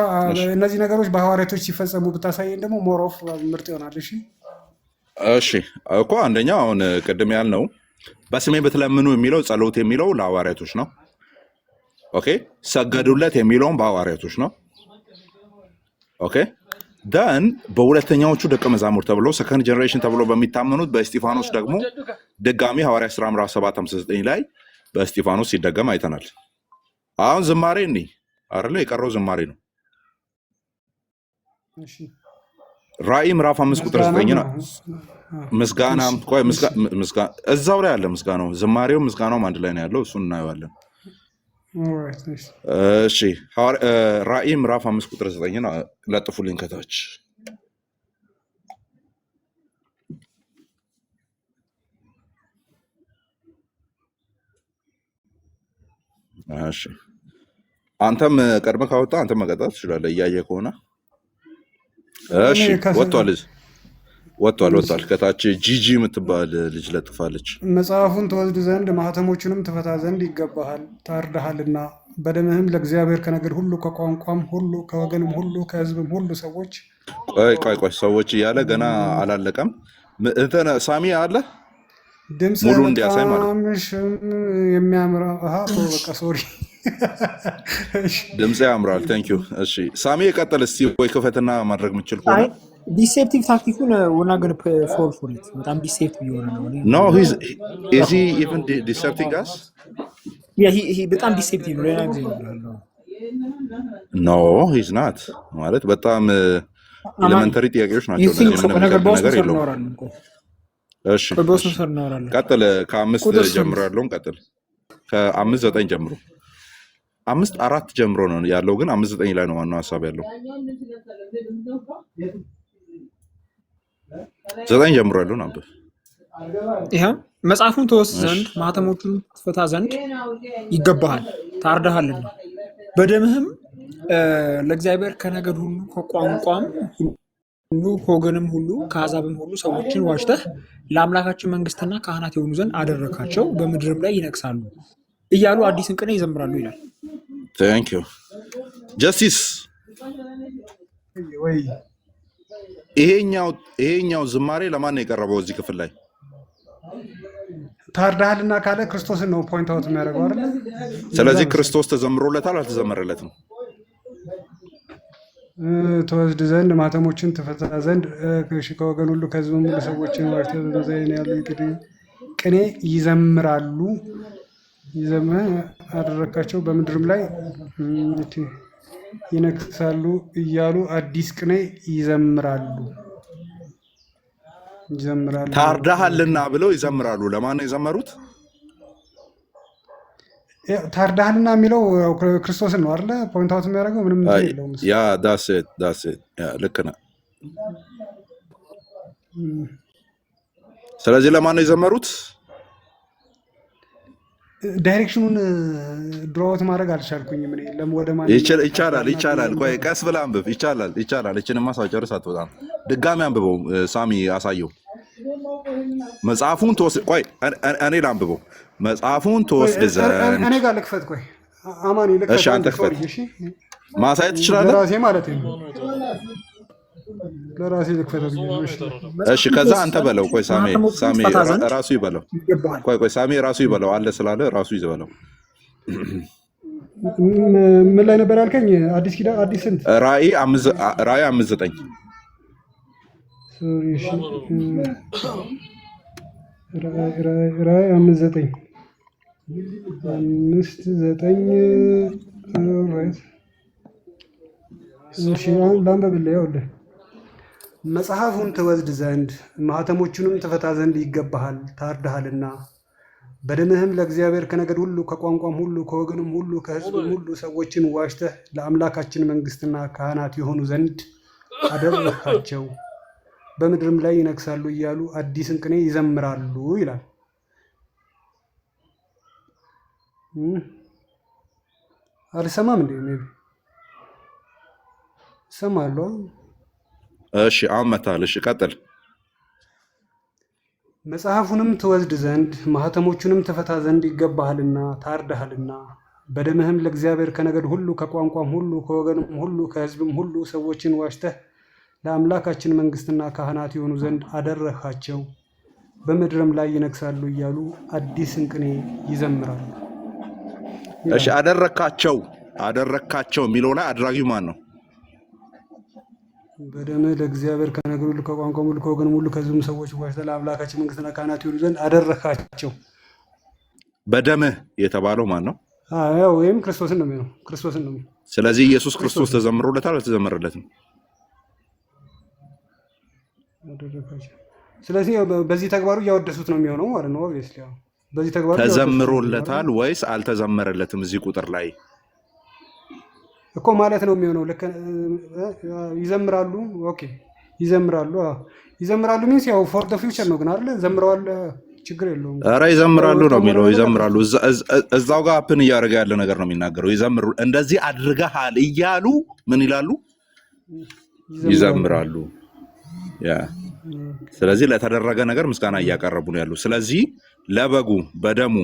እነዚህ ነገሮች በሐዋርያቶች ሲፈጸሙ ብታሳየን ደግሞ ሞር ኦፍ ምርጥ ይሆናል። እሺ እኮ አንደኛው አሁን ቅድም ያልነው በስሜ ብትለምኑ የሚለው ጸሎት የሚለው ለሐዋርያቶች ነው። ኦኬ፣ ሰገዱለት የሚለውም በሐዋርያቶች ነው። ኦኬ፣ ደን በሁለተኛዎቹ ደቀ መዛሙርት ተብሎ ሰከንድ ጀነሬሽን ተብሎ በሚታመኑት በእስጢፋኖስ ደግሞ ድጋሚ ሐዋርያት ሥራ ምዕራፍ 7:59 ላይ በእስጢፋኖስ ሲደገም አይተናል። አሁን ዝማሬ እኔ አይደለ የቀረው ዝማሬ ነው። ራእይ ምዕራፍ 5:9 ነው። ምስጋናም ቆይ ምስጋና እዛው ላይ አለ። ምስጋናው ዝማሬው ምስጋናውም አንድ ላይ ነው ያለው። እሱን እናየዋለን። እሺ ራእይ ምዕራፍ 5:9 ለጥፉልኝ ከታች። እሺ አንተም ቀድመህ ካወጣ አንተም መቀጠል ትችላለህ እያየህ ከሆነ። እሺ ወጥቷል። ከታች ጂጂ የምትባል ልጅ ለጥፋለች። መጽሐፉን ትወስድ ዘንድ ማህተሞቹንም ትፈታ ዘንድ ይገባሃል፣ ታርደሃልና በደምህም ለእግዚአብሔር ከነገድ ሁሉ ከቋንቋም ሁሉ ከወገንም ሁሉ ከሕዝብም ሁሉ ሰዎች። ቆይ ሰዎች እያለ ገና አላለቀም። እንትን ሳሚ አለ ድምፅ ሙሉ እንዲያሳይ ማለት ነው። የሚያምር በቃ ሶሪ ድምፅ ያምራል። ቴንክ ዩ። እሺ ሳሚ የቀጠል እስቲ ወይ ክፈትና ማድረግ የምችል ከሆነ ዲሴፕቲቭ ታክቲኩን ወና ግን ፎር ፎርት በጣም ዲሴፕቲቭ የሆነ ነው። ኖ ኢዝ ሂ ኢቭን ዲሴፕቲንግ አስ በጣም ዲሴፕቲቭ ነው። ሌላ ጊዜ ነው። ኖ ሂዝ ናት ማለት በጣም ኤሌመንተሪ ጥያቄዎች ናቸው። ነገር የለውም። እሺ ቀጥል። ከ5 ጀምሮ ያለውን ቀጥል። ከ5:9 ጀምሮ 5:4 ጀምሮ ነው ያለው፣ ግን 5:9 ላይ ነው ዋናው ሀሳብ ያለው። 9 ጀምሮ ያለውን አንብብ። ይሄ መጽሐፉን ትወስድ ዘንድ ማህተሞቹን ትፈታ ዘንድ ይገባሃል፣ ታርደሃልና በደምህም ለእግዚአብሔር ከነገድ ሁሉ ከቋንቋም ሁሉ ከወገንም ሁሉ ከአሕዛብም ሁሉ ሰዎችን ዋጅተህ ለአምላካችን መንግስትና ካህናት የሆኑ ዘንድ አደረካቸው፣ በምድርም ላይ ይነግሳሉ እያሉ አዲስን ቅኔ ይዘምራሉ ይላል። ቴንክ ዩ ጀስቲስ። ይሄኛው ዝማሬ ለማን ነው የቀረበው እዚህ ክፍል ላይ? ታርዳሃልና ካለ ክርስቶስን ነው ፖይንት አውት የሚያደርገው አይደል? ስለዚህ ክርስቶስ ተዘምሮለታል አልተዘመረለትም? ትወስድ ዘንድ ማህተሞችን ትፈታ ዘንድ ከወገን ሁሉ ከሕዝብ ሁሉ ሰዎችን ዋጅተህ በመዛኝ ያሉ ቅኔ ይዘምራሉ አደረካቸው፣ በምድርም ላይ ይነግሳሉ እያሉ አዲስ ቅኔ ይዘምራሉ። ታርዳሃልና ብለው ይዘምራሉ። ለማን ነው የዘመሩት? ታርዳሃልና የሚለው ክርስቶስን ነው አይደለ? ፖይንት አውት የሚያደርገው ምንም የለውም። ያ ዳስ ኢት ልክ ነህ። ስለዚህ ለማን ነው የዘመሩት? ዳይሬክሽኑን ድሮውት ማድረግ አልቻልኩኝም። ወደ ማን ይቻላል። ቆይ ቀስ ብለህ አንብብ። ይቻላል። እችንማ ሳጨርስ አትወጣም። ድጋሚ አንብበው ሳሚ፣ አሳየው። መጽሐፉን ትወስድ ቆይ እኔ ላንብበው። መጽሐፉን ትወስድ ዘንድ እኔ ጋር ልክፈት። ቆይ አማኒ ልክፈት። እሺ አንተ ክፈት። ማሳየት ትችላለህ። ለራሴ ማለት ነው። ለራሴ ልክፈት። እሺ ከዛ አንተ በለው። ቆይ ሳሚ ራሱ ይበለው። ቆይ ሳሚ ራሱ ይበለው አለ ስላለ ራሱ ይበለው። ምን ላይ ነበር ያልከኝ? አዲስ ኪዳን አዲስ ስንት? ራእይ 5:9 ራእይ 5:9 ላንበብልህ። ይኸውልህ መጽሐፉን ትወስድ ዘንድ ማህተሞቹንም ትፈታ ዘንድ ይገባሃል፣ ታርደሃልና በደምህም ለእግዚአብሔር ከነገድ ሁሉ ከቋንቋም ሁሉ ከወገንም ሁሉ ከሕዝብም ሁሉ ሰዎችን ዋጅተህ ለአምላካችን መንግስትና ካህናት የሆኑ ዘንድ አደረካቸው፣ በምድርም ላይ ይነግሳሉ እያሉ አዲስን ቅኔ ይዘምራሉ ይላል። አልሰማም እንዴ? ሜይ ቢ እሰማለሁ። እሺ አሁን መታል። እሺ ቀጥል። መጽሐፉንም ትወስድ ዘንድ ማኅተሞቹንም ትፈታ ዘንድ ይገባሃልና ታርደሃልና በደምህም ለእግዚአብሔር ከነገድ ሁሉ ከቋንቋም ሁሉ ከወገንም ሁሉ ከሕዝብም ሁሉ ሰዎችን ዋሽተህ ለአምላካችን መንግሥትና ካህናት የሆኑ ዘንድ አደረግሃቸው። በምድርም ላይ ይነግሳሉ እያሉ አዲስን ቅኔ ይዘምራሉ። እሺ አደረካቸው የሚለው ላይ አድራጊው ማን ነው? በደምህ ለእግዚአብሔር ከነገድ ሁሉ ከቋንቋም ሁሉ ከወገንም ሁሉ ከሕዝብም ሰዎች ዋሽተህ ለአምላካችን መንግሥትና ካህናት የሆኑ ዘንድ አደረግሃቸው። በደምህ የተባለው ማን ነው? ወይም ክርስቶስን ነው የሚለው። ክርስቶስን ነው። ስለዚህ ኢየሱስ ክርስቶስ ተዘምሮለታል አልተዘመረለትም? ስለዚህ በዚህ ተግባሩ እያወደሱት ነው የሚሆነው ማለት ነው። ኦብቪየስሊ በዚህ ተግባሩ ተዘምሮለታል ወይስ አልተዘመረለትም? እዚህ ቁጥር ላይ እኮ ማለት ነው የሚሆነው። ልክ ይዘምራሉ። ኦኬ ይዘምራሉ ሚንስ ያው ፎር ዘ ፊውቸር ነው ግን አይደለ? ዘምረዋል፣ ችግር የለውም። ኧረ ይዘምራሉ ነው የሚለው። ይዘምራሉ እዛው ጋር አፕን እያደረገ ያለ ነገር ነው የሚናገረው። ይዘምሩ እንደዚህ አድርገሃል እያሉ ምን ይላሉ? ይዘምራሉ። ያ ስለዚህ ለተደረገ ነገር ምስጋና እያቀረቡ ነው ያሉ። ስለዚህ ለበጉ በደሙ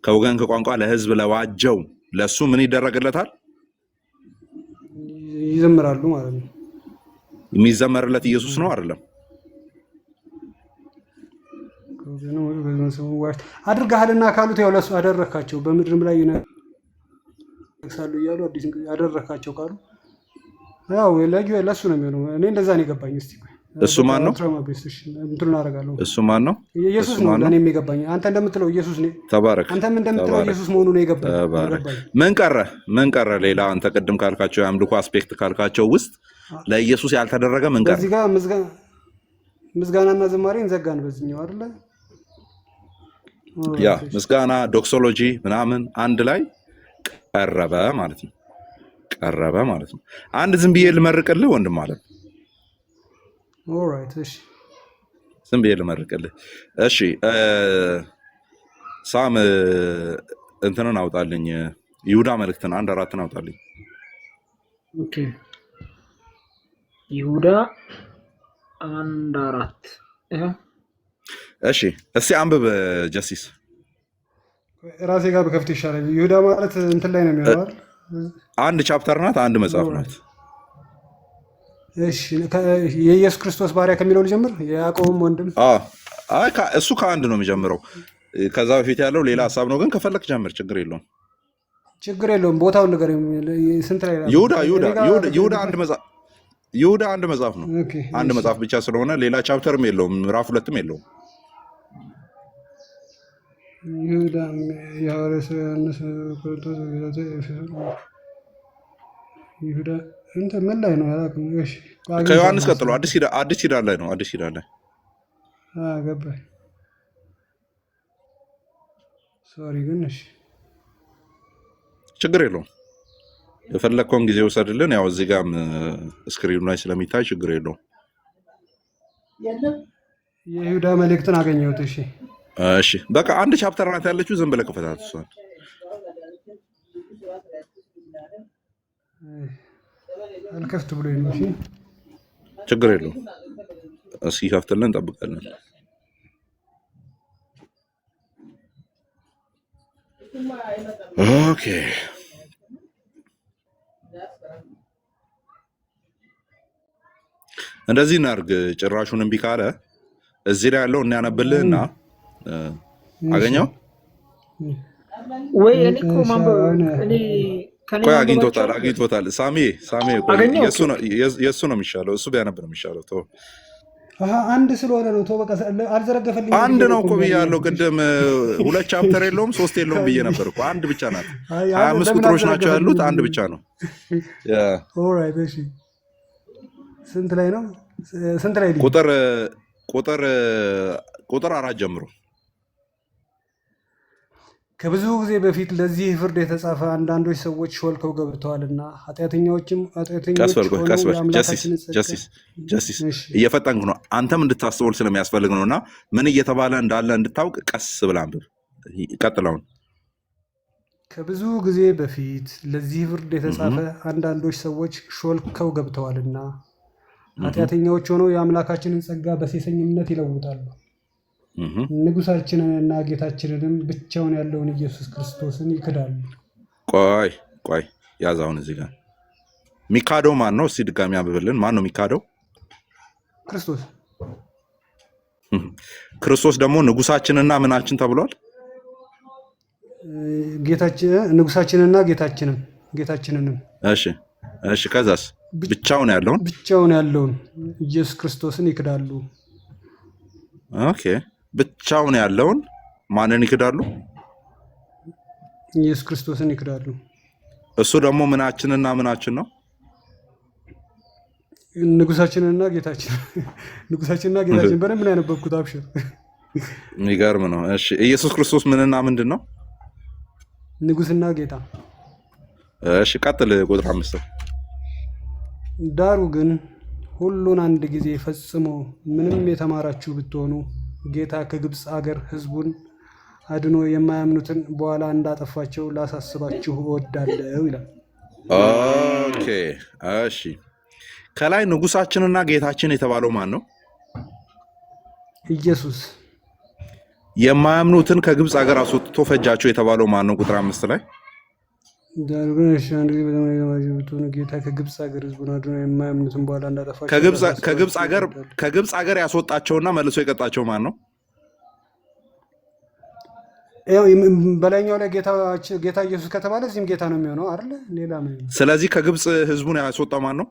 ከወገን ከቋንቋ ለሕዝብ ለዋጀው ለሱ ምን ይደረግለታል? ይዘምራሉ ማለት ነው። የሚዘመርለት ኢየሱስ ነው አይደለም? አድርገሃልና ካሉት ያው ለሱ አደረካቸው። በምድርም ላይ ይነግሳሉ እያሉ አዲስ አደረካቸው ካሉ ያው ለሱ ነው የሚሆነው። እኔ እንደዛ ነው የገባኝ። እስቲ እሱ ማን ነው? እሱ ማን ነው? ኢየሱስ ነው ለኔ የሚገባኝ። አንተ እንደምትለው ኢየሱስ ነው። ተባረክ። አንተም እንደምትለው ኢየሱስ መሆኑ ነው የገባኝ። ምን ቀረ? ሌላ አንተ ቅድም ካልካቸው የአምልኮ አስፔክት ካልካቸው ውስጥ ለኢየሱስ ያልተደረገ ምን ቀረ? በዚህ ጋር ምስጋናና ዝማሬን ዘጋን በዚህኛው አይደለ? ያ ምስጋና ዶክሶሎጂ ምናምን አንድ ላይ ቀረበ ማለት ነው። አንድ ዝም ብዬ ልመርቅልህ ወንድም ማለት ነው። ኦልራይት እሺ፣ ዝም ብዬ ልመርቅልህ። እሺ ሳም እንትንን አውጣልኝ፣ ይሁዳ መልእክትን 1:4 አውጣልኝ። ኦኬ ይሁዳ 1:4 እሺ፣ እስቲ አንብብ ጀስቲስ። ራሴ ጋር በከፍት ይሻላል። ይሁዳ ማለት እንትን ላይ ነው የሚሆነው። አንድ ቻፕተር ናት፣ አንድ መጽሐፍ ናት። እሺ የኢየሱስ ክርስቶስ ባሪያ ከሚለው ልጀምር። የያዕቆብም ወንድም እሱ ከአንድ ነው የሚጀምረው። ከዛ በፊት ያለው ሌላ ሀሳብ ነው፣ ግን ከፈለክ ጀምር፣ ችግር የለውም። ቦታውን ነገር ስንት ላይ ይሁዳ አንድ መጽሐፍ ነው። አንድ መጽሐፍ ብቻ ስለሆነ ሌላ ቻፕተርም የለውም፣ ምዕራፍ 2ም የለውም። ይሁዳ እንትን ምን ላይ ነው? ከዮሐንስ ቀጥሎ አዲስ ኪዳን ላይ ነው። ገባኝ። ሶሪ ግን እሺ፣ ችግር የለውም። የፈለግከውን ጊዜ ውሰድልን። ያው እዚህ ጋርም ስክሪኑ ላይ ስለሚታይ ችግር የለውም። የይሁዳ መልእክትን አገኘሁት። እሺ በቃ አንድ ቻፕተር ናት ያለችው። ዝም ብለህ ክፈታት እሷን። አልከፍት ብሎ ነው። እሺ ችግር የለውም። እስኪ ከፍትልን እንጠብቃለን። ኦኬ እንደዚህ እናድርግ። ጭራሹን እምቢ ካለ እዚህ ላይ ያለው እናያነብልህና አገኘው ወይ? እኔ እኮ ማንበብ ቆይ አግኝቶታል። ሳሚ የእሱ ነው የሚሻለው። እሱ ቢያነብ ነው የሚሻለው። ተው አንድ ስለሆነ ነው። ተው በቃ አልዘረገፈልኝም። አንድ ነው እኮ ብያለሁ ቅድም። 2 ቻፕተር የለውም 3 የለውም ብዬ ነበር እኮ። አንድ ብቻ ናት። 25 ቁጥሮች ናቸው ያሉት፣ አንድ ብቻ ነው። ኦልራይት እሺ። ስንት ላይ ነው? ቁጥር 4 ጀምሮ ከብዙ ጊዜ በፊት ለዚህ ፍርድ የተጻፈ አንዳንዶች ሰዎች ሾልከው ገብተዋልና ኃጢአተኞች ሆነው የአምላካችንን ጸጋ ጀስቲስ እየፈጠንክ ነው። አንተም እንድታስተውል ስለሚያስፈልግ ነውና ምን እየተባለ እንዳለ እንድታውቅ ቀስ ብለህ አንብብ። ቀጥለውን ከብዙ ጊዜ በፊት ለዚህ ፍርድ የተጻፈ አንዳንዶች ሰዎች ሾልከው ገብተዋልና ኃጢአተኞች ሆነው የአምላካችንን ጸጋ በሴሰኝነት ይለውጣሉ። ንጉሳችንንና ጌታችንንም ብቻውን ያለውን ኢየሱስ ክርስቶስን ይክዳሉ። ቆይ ያዝ። አሁን እዚህ ጋር ሚካደው ማን ነው? እስቲ ድጋሚ አንብብልን። ማን ነው ሚካደው? ክርስቶስ። ክርስቶስ ደግሞ ንጉሳችንና ምናችን ተብሏል? ንጉሳችንና ጌታችንንም። እሺ ከዛስ? ብቻውን ያለውን ኢየሱስ ክርስቶስን ይክዳሉ። ኦኬ፣ ብቻውን ያለውን ማንን ይክዳሉ? ኢየሱስ ክርስቶስን ይክዳሉ። እሱ ደግሞ ምናችንና ምናችን ነው? ንጉሳችንና ጌታችን። በደንብ ነው ያነበብኩት። አብሽር። የሚገርም ነው። እሺ፣ ኢየሱስ ክርስቶስ ምንና ምንድን ነው? ንጉስና ጌታ። እሺ፣ ቀጥል። ቁጥር 5 ዳሩ ግን ሁሉን አንድ ጊዜ ፈጽሞ ምንም የተማራችሁ ብትሆኑ ጌታ ከግብፅ አገር ሕዝቡን አድኖ የማያምኑትን በኋላ እንዳጠፋቸው ላሳስባችሁ እወዳለሁ ይላል። ኦኬ፣ እሺ። ከላይ ንጉሳችንና ጌታችን የተባለው ማን ነው? ኢየሱስ። የማያምኑትን ከግብፅ አገር አስወጥቶ ፈጃቸው የተባለው ማን ነው? ቁጥር 5 ላይ ጌታ ከግብፅ ሀገር ሕዝቡን አድኖ የማያምኑትን በኋላ እንዳጠፋቸው ከግብፅ ሀገር ያስወጣቸውና መልሶ የቀጣቸው ማን ነው? በላይኛው ላይ ጌታ ኢየሱስ ከተባለ እዚህም ጌታ ነው የሚሆነው አይደለ? ሌላ ምን? ስለዚህ ከግብፅ ሕዝቡን ያስወጣው ማን ነው?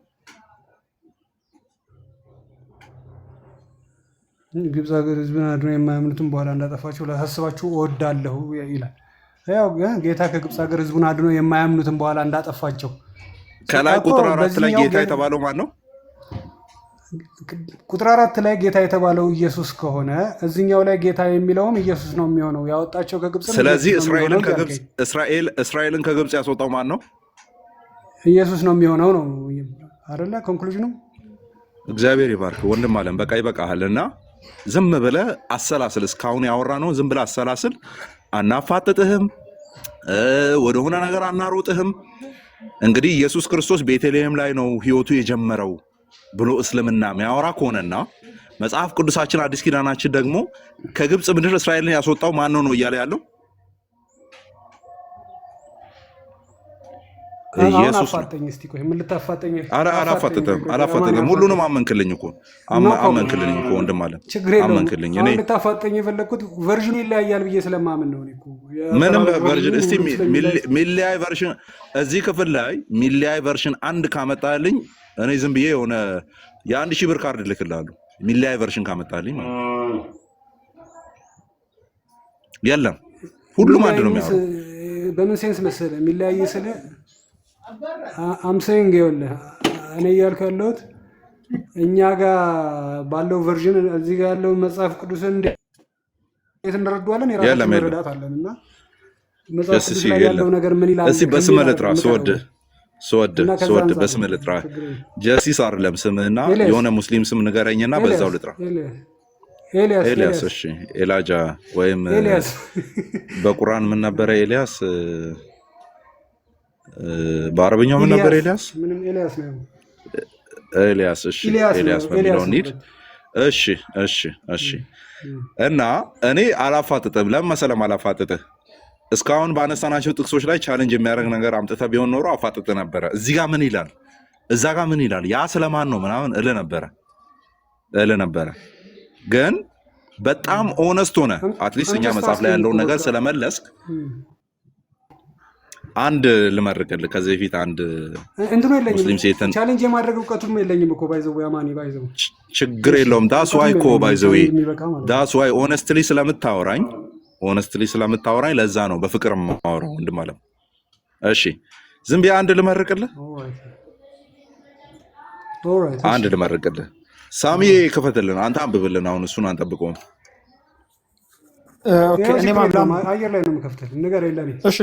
ግብፅ ሀገር ሕዝቡን አድኖ የማያምኑትን በኋላ እንዳጠፋቸው ላሳስባችሁ እወዳለሁ ይላል። ያው ጌታ ከግብፅ ሀገር ሕዝቡን አድኖ የማያምኑትን በኋላ እንዳጠፋቸው። ከላይ ቁጥር 4 ላይ ጌታ የተባለው ማን ነው? ቁጥር 4 ላይ ጌታ የተባለው ኢየሱስ ከሆነ እዚህኛው ላይ ጌታ የሚለውም ኢየሱስ ነው የሚሆነው፣ ያወጣቸው ከግብፅ። ስለዚህ እስራኤልን ከግብፅ ያስወጣው ማን ነው? ኢየሱስ ነው የሚሆነው ነው አይደለ? ኮንክሉዥኑ። እግዚአብሔር ይባርክ ወንድም አለም። በቃ ይበቃሃልና ዝም ብለህ አሰላስል። እስካሁን ያወራ ነው ዝም ብለህ አሰላስል። አናፋጥጥህም፣ ወደሆነ ነገር አናሮጥህም። እንግዲህ ኢየሱስ ክርስቶስ ቤተልሔም ላይ ነው ህይወቱ የጀመረው ብሎ እስልምና የሚያወራ ከሆነና መጽሐፍ ቅዱሳችን አዲስ ኪዳናችን ደግሞ ከግብፅ ምድር እስራኤልን ያስወጣው ማን ነው እያለ ያለው ኢየሱስ ነው። አላፋጠኝም። ሁሉንም አመንክልኝ እኮ ወንድም አለ። አመንክልኝ። እኔ ልታፋጠኝ የፈለግኩት ቨርዥኑ ይለያያል ብዬ ስለማምን ነው። ምንም ቨርዥን እስቲ ሚለያይ ቨርሽን እዚህ ክፍል ላይ ሚለያይ ቨርሽን አንድ ካመጣልኝ እኔ ዝም ብዬ የሆነ የ1000 ብር ካርድ ልክልሃለሁ። ሚለያይ ቨርሽን ካመጣልኝ ማለት የለም፣ ሁሉም አንድ ነው የሚያወራው። በምን ሴንስ መሰለህ የሚለያይ ስለ አምሰይንግ ይኸውልህ፣ እኔ እያልኩ ያለሁት እኛ ጋር ባለው ቨርዥን እዚህ ጋር ያለው መጽሐፍ ቅዱስን እንዴት እንረዳዋለን የራሳችን መረዳት አለን እና መጽሐፍ ቅዱስ ላይ ያለው ነገር ምን ይላል? እስኪ በስመ ልጥራ ስወድ በስመ ልጥራ ጀሲስ አይደለም ስምህና የሆነ ሙስሊም ስም ንገረኝና በዛው ልጥራ። ኤልያስ። እሺ፣ ኤላጃ ወይም በቁርአን ምን ነበረ ኤልያስ? በአረብኛው ምን ነበር ኤልያስ? ምንም ኤልያስ ነው። ኤልያስ። እሺ፣ ኤልያስ በሚለው እንሂድ። እሺ። እና እኔ አላፋጥጥም። ለምን መሰለም አላፋጥጥህ? እስካሁን ባነሳናቸው ጥቅሶች ላይ ቻሌንጅ የሚያደርግ ነገር አምጥተህ ቢሆን ኖሮ አፋጥጥ ነበረ። እዚህ ጋር ምን ይላል፣ እዛ ጋር ምን ይላል፣ ያ ስለማን ነው ምናምን እልህ ነበረ። ግን በጣም ኦነስት ሆነ አትሊስት እኛ መጽሐፍ ላይ ያለውን ነገር ስለመለስክ አንድ ልመርቅልህ። ከዚህ በፊት አንድ ሙስሊም ሴትን ቻሌንጅ የማድረግ እውቀቱም የለኝም እኮ ባይዘው ያማኒ ባይዘው ችግር የለውም። ዳስ ዋይ እኮ ባይዘው ዳስ ዋይ ኦነስትሊ ስለምታወራኝ ለዛ ነው በፍቅር የማወራው ወንድም አለ። እሺ ዝም ብዬ አንድ ልመርቅልህ። ሳሚ ክፈትልን፣ አንተ አንብብልን። አሁን እሱን አንጠብቀውም። ኦኬ እኔ አየር ላይ ነው የምከፍትልህ። ነገር የለም። እሺ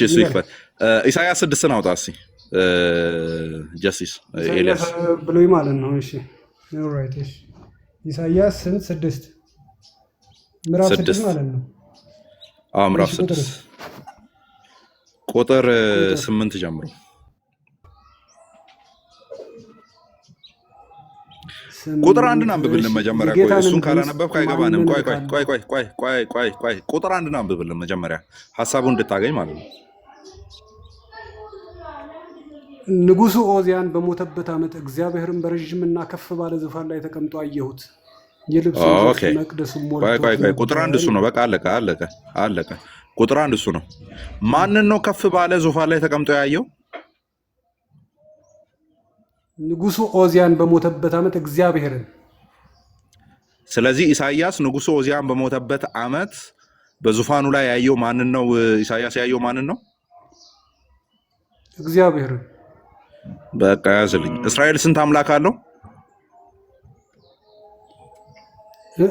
እሱ ይክፈል። ኢሳያስ 6 አውጣ እስኪ ጀስቲስ ኤልያስ ብሎኝ ማለት ነው። እሺ ኦልራይት። እሺ ኢሳያስ 6 ምዕራፍ 6 ማለት ነው። ምዕራፍ 6 ቁጥር 8 ጀምሮ ቁጥር 1 አንብብልን መጀመሪያ። ቆይ እሱን ካላነበብክ አይገባንም። ቆይ ቁጥር 1 አንብብልን መጀመሪያ ሐሳቡን እንድታገኝ ማለት ነው። ንጉሡ ዖዝያን በሞተበት ዓመት እግዚአብሔርን በረዥምና ከፍ ባለ ዙፋን ላይ ተቀምጦ አየሁት። የልብሱን መቅደሱን ሞልቶ ቁጥር 1 እሱ ነው። በቃ አለቀ። ቁጥር 1 እሱ ነው። ማንን ነው ከፍ ባለ ዙፋን ላይ ተቀምጦ ያየው? ንጉሡ ዖዝያን በሞተበት ዓመት እግዚአብሔርን። ስለዚህ ኢሳያስ ንጉሡ ዖዝያን በሞተበት ዓመት በዙፋኑ ላይ ያየው ማንን ነው? ኢሳያስ ያየው ማንን ነው? እግዚአብሔርን። በቃ ያዝልኝ። እስራኤል ስንት አምላክ አለው?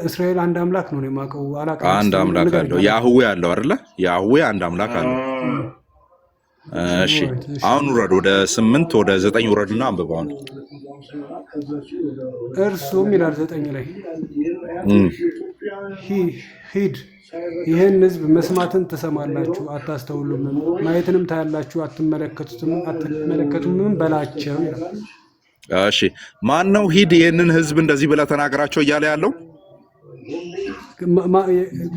እስራኤል አንድ አምላክ ነው የማውቀው። አንድ አምላክ አለው። ያህዌ አለው አይደለ? ያህዌ አንድ አምላክ አለው። እሺ አሁን ውረድ፣ ወደ 8 ወደ 9 ውረድና አንብበው። አሁን እርሱም ይላል 9 ላይ ሂድ ይህን ሕዝብ መስማትን ትሰማላችሁ አታስተውሉም፣ ማየትንም ታያላችሁ አትመለከቱም በላቸው ይላል። እሺ ማን ነው ሂድ ይህንን ሕዝብ እንደዚህ ብለህ ተናገራቸው እያለ ያለው?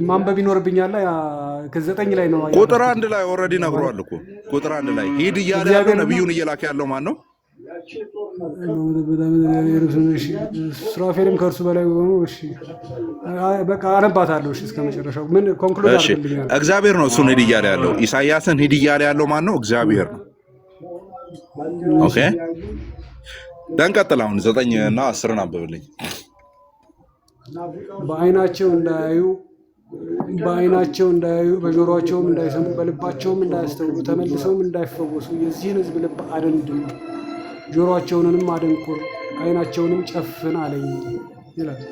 ማንበብ ይኖርብኛል። ከ9 ላይ ነው። ቁጥር 1 ላይ ኦልሬዲ ነግሯል እኮ። ቁጥር 1 ላይ ሂድ እያለ ያለው ነብዩን እየላከ ያለው ማን ነው? ሱራፌልም ከእርሱ በላይ ሆኖ። እሺ በቃ አነባታለሁ። እሺ እስከ መጨረሻው ምን ኮንክሉድ አድርግልኛል። እግዚአብሔር ነው እሱን ሂድ እያለ ያለው። ኢሳያስን ሂድ እያለ ያለው ማን ነው? እግዚአብሔር ነው። ኦኬ ደንቀጥል። አሁን 9 እና 10 አንብብልኝ። በዓይናቸው እንዳያዩ በጆሮአቸውም እንዳይሰሙ በልባቸውም እንዳያስተውሉ ተመልሰውም እንዳይፈወሱ የዚህን ሕዝብ ልብ አደንድን፣ ጆሮአቸውንም አደንቁር፣ ዓይናቸውንም ጨፍን አለኝ ይላል።